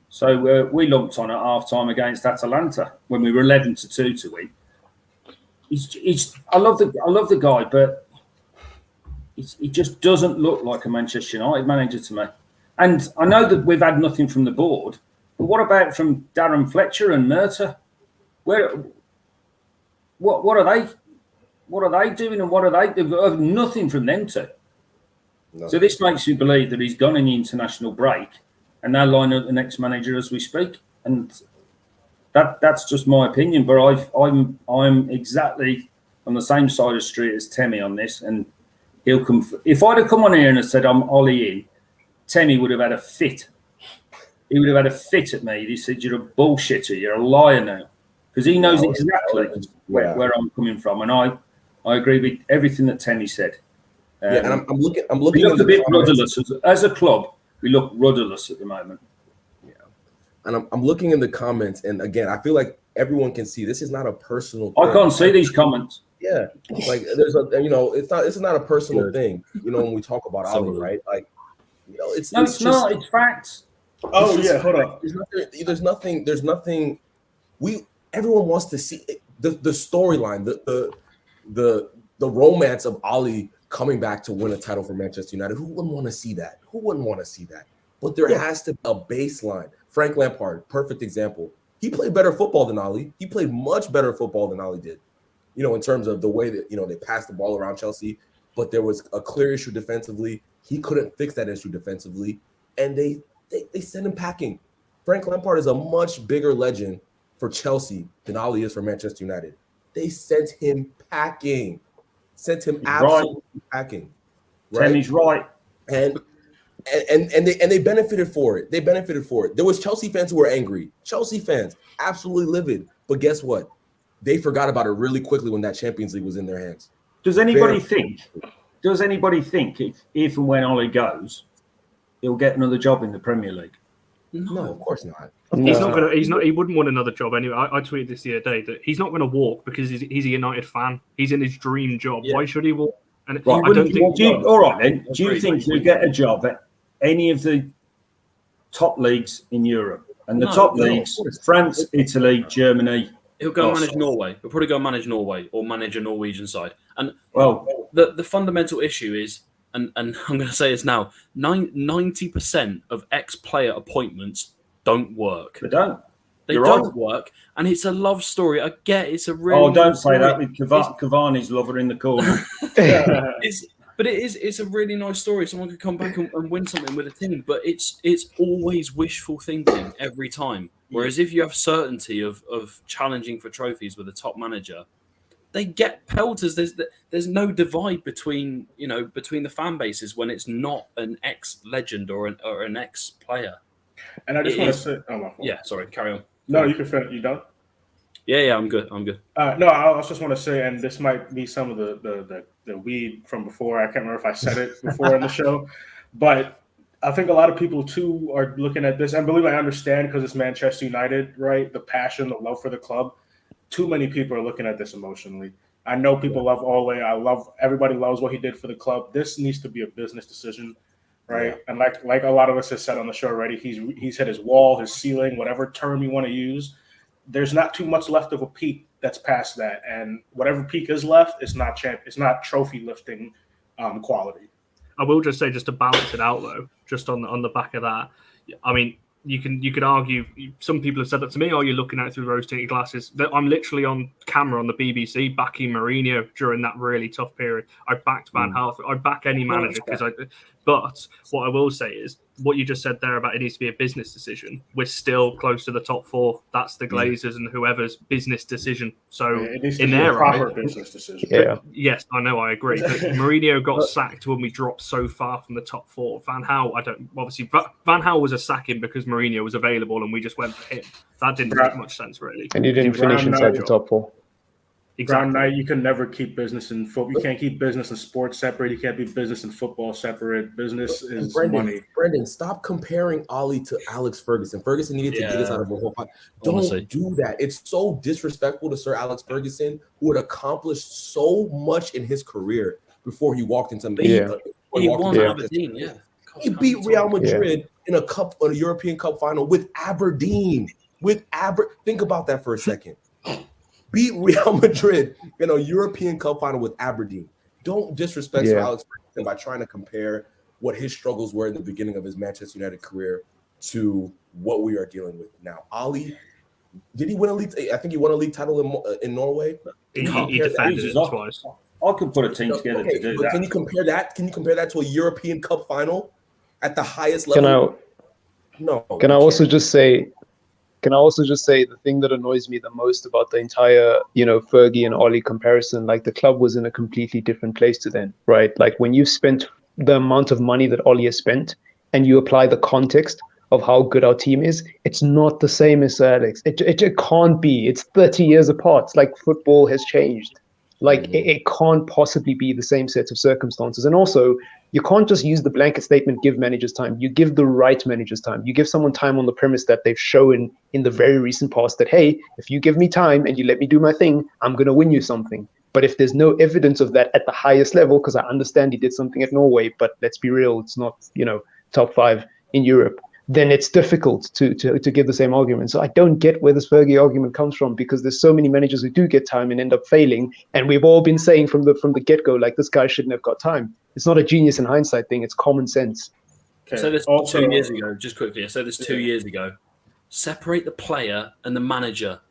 So we lumped on at half time against Atalanta when we were 11-2 to win. I love the guy, but he just doesn't look like a Manchester United manager to me. And I know that we've had nothing from the board, but what about from Darren Fletcher and Murta? What are they? What are they doing, and what are they? They've got nothing from them two. No. So this makes me believe that he's gone in the international break, and they'll line up the next manager as we speak. And that's just my opinion. But I'm exactly on the same side of the street as Temi on this, and he'll come. If I'd have come on here and said I'm Ollie in, Temi would have had a fit. He would have had a fit at me. He said, "You're a bullshitter. You're a liar now," because he knows exactly where I'm coming from, and I agree with everything that Temi said. And I'm looking. We look a bit rudderless as a club. We look rudderless at the moment. Yeah, and I'm looking in the comments, and again, I feel like everyone can see this is not a personal thing. I can't see these comments. Yeah, like there's it's not a personal thing. When we talk about Ali, right? Like, it's not. It's facts. Oh yeah, hold on. There's nothing. Everyone wants to see the storyline, the romance of Ali coming back to win a title for Manchester United. Who wouldn't want to see that? But there has to be a baseline. Frank Lampard, perfect example. He played better football than Ali. He played much better football than Ali did. In terms of the way that they passed the ball around Chelsea, but there was a clear issue defensively. He couldn't fix that issue defensively, and they sent him packing. Frank Lampard is a much bigger legend for Chelsea than Ali is for Manchester United. They sent him packing. Absolutely packing. Right? He's right. And they benefited for it. There was Chelsea fans who were angry. Chelsea fans, absolutely livid. But guess what? They forgot about it really quickly when that Champions League was in their hands. Does anybody think if and when Ollie goes, he'll get another job in the Premier League? No, of course not. He wouldn't want another job anyway. I tweeted this the other day that he's not going to walk because he's a United fan. He's in his dream job. Yeah. Why should he walk? And right. I don't think. All right, then. Do you think he'll get a job at any of the top leagues in Europe? And the top leagues: France, Italy, Germany. He'll go manage Norway. He'll probably go manage Norway or manage a Norwegian side. And the fundamental issue is, and I'm going to say this now, 90% of ex-player appointments don't work. They don't. They don't work, and it's a love story. I get it's a really. Oh, don't say that with Cavani's lover in the corner. It's a really nice story. Someone could come back and win something with a team, but it's always wishful thinking every time. Whereas if you have certainty of challenging for trophies with a top manager, they get pelters. There's no divide between the fan bases when it's not an ex-legend or an ex-player. And I just want to say, my fault. Yeah, sorry, carry on. No, you can finish. You done? Yeah, I'm good. No, I just want to say, and this might be some of the weed from before. I can't remember if I said it before in the show, but I think a lot of people too are looking at this, and believe me, I understand because it's Manchester United, right? The passion, the love for the club. Too many people are looking at this emotionally. I know people love Ole. Everybody loves what he did for the club. This needs to be a business decision, right? Yeah. And like a lot of us have said on the show already, he's hit his wall, his ceiling, whatever term you want to use. There's not too much left of a peak that's past that, and whatever peak is left, it's not trophy lifting quality. I will just say, just to balance it out though, just on the back of that, I mean, you could argue. Some people have said that to me. Oh, you're looking at it through rose-tinted glasses. I'm literally on camera on the BBC backing Mourinho during that really tough period. I backed Van Gaal. I back any manager But what I will say is what you just said there about it needs to be a business decision. We're still close to the top four. That's the Glazers and whoever's business decision. So it needs to be a proper business decision. Yeah. Yes, I know. I agree. But Mourinho got sacked when we dropped so far from the top four. Van Gaal, Van Gaal was a sacking because Mourinho was available and we just went for him. That didn't make much sense, really. And you didn't finish inside the top four. Exactly. Brown Knight, you can never keep business in football. You can't keep business and sports separate. You can't be business and football separate. Business is money. Brendan, stop comparing Ollie to Alex Ferguson. Ferguson needed to get us out of a whole fight. Don't do that. It's so disrespectful to Sir Alex Ferguson, who had accomplished so much in his career before he walked into He won Aberdeen, He beat Real Madrid in a European Cup final with Aberdeen. Think about that for a second. Beat Real Madrid in a European Cup final with Aberdeen. Don't disrespect Sir Alex Ferguson by trying to compare what his struggles were in the beginning of his Manchester United career to what we are dealing with now. Ollie, did he win a league? I think he won a league title in Norway. He defended it twice. I could put a team together to do that. Can you compare that? Can you compare that to a European Cup final at the highest level? Can I also just say the thing that annoys me the most about the entire, Fergie and Ollie comparison, like the club was in a completely different place to then, right? Like when you've spent the amount of money that Ollie has spent and you apply the context of how good our team is, it's not the same as Alex. It can't be. It's 30 years apart. It's like football has changed. Like it can't possibly be the same set of circumstances. And also, you can't just use the blanket statement, give managers time. You give the right managers time. You give someone time on the premise that they've shown in the very recent past that, hey, if you give me time and you let me do my thing, I'm going to win you something. But if there's no evidence of that at the highest level, because I understand he did something at Norway, but let's be real, it's not, top 5 in Europe, then it's difficult to give the same argument. So I don't get where this Fergie argument comes from, because there's so many managers who do get time and end up failing. And we've all been saying from the get-go, like, this guy shouldn't have got time. It's not a genius in hindsight thing. It's common sense. Okay. So this 2 years ago, just quickly. So this 2 years ago, separate the player and the manager.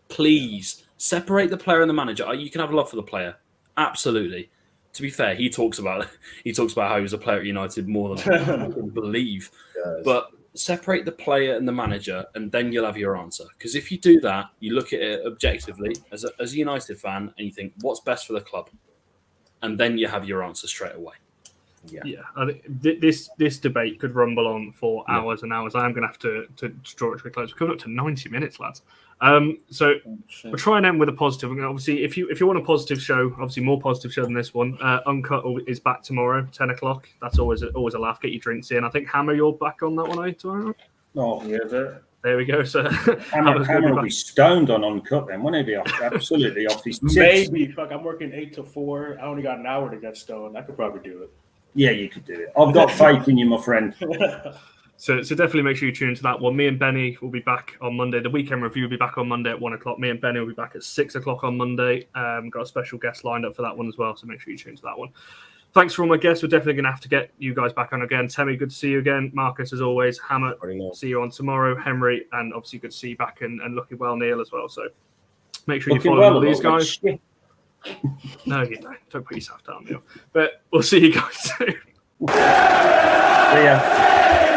Please separate the player and the manager. You can have love for the player. Absolutely. To be fair, he talks about how he was a player at United more than I can believe. Yes. But separate the player and the manager, and then you'll have your answer. Because if you do that, you look at it objectively as a United fan, and you think, what's best for the club? And then you have your answer straight away. Yeah. I think this debate could rumble on for hours and hours. I am going to have to draw it to a close. We're coming up to 90 minutes, lads. So we'll try and end with a positive. Obviously, if you want a positive show, obviously more positive show than this one. Uncut is back tomorrow, 10 o'clock. That's always a laugh. Get your drinks in. I think Hammer, you're back on that one, tomorrow. Oh, yeah, there we go. So Hammer will be stoned on Uncut then, won't he? Be absolutely off his tits. Maybe. Fuck, I'm working 8 to 4. I only got an hour to get stoned. I could probably do it. Yeah, you could do it. I've got faith in you, my friend. So definitely make sure you tune into that one. Me and Benny will be back on Monday. The weekend review will be back on Monday at 1 o'clock. Me and Benny will be back at 6 o'clock on Monday. Got a special guest lined up for that one as well, so make sure you tune into that one. Thanks for all my guests. We're definitely going to have to get you guys back on again. Temi, good to see you again. Marcus, as always. Hammer, see you on tomorrow. Henry, and obviously good to see you back and looking well, Neil, as well. So make sure you follow all these guys. No, you don't. Don't put yourself down, Neil. But we'll see you guys soon. See ya.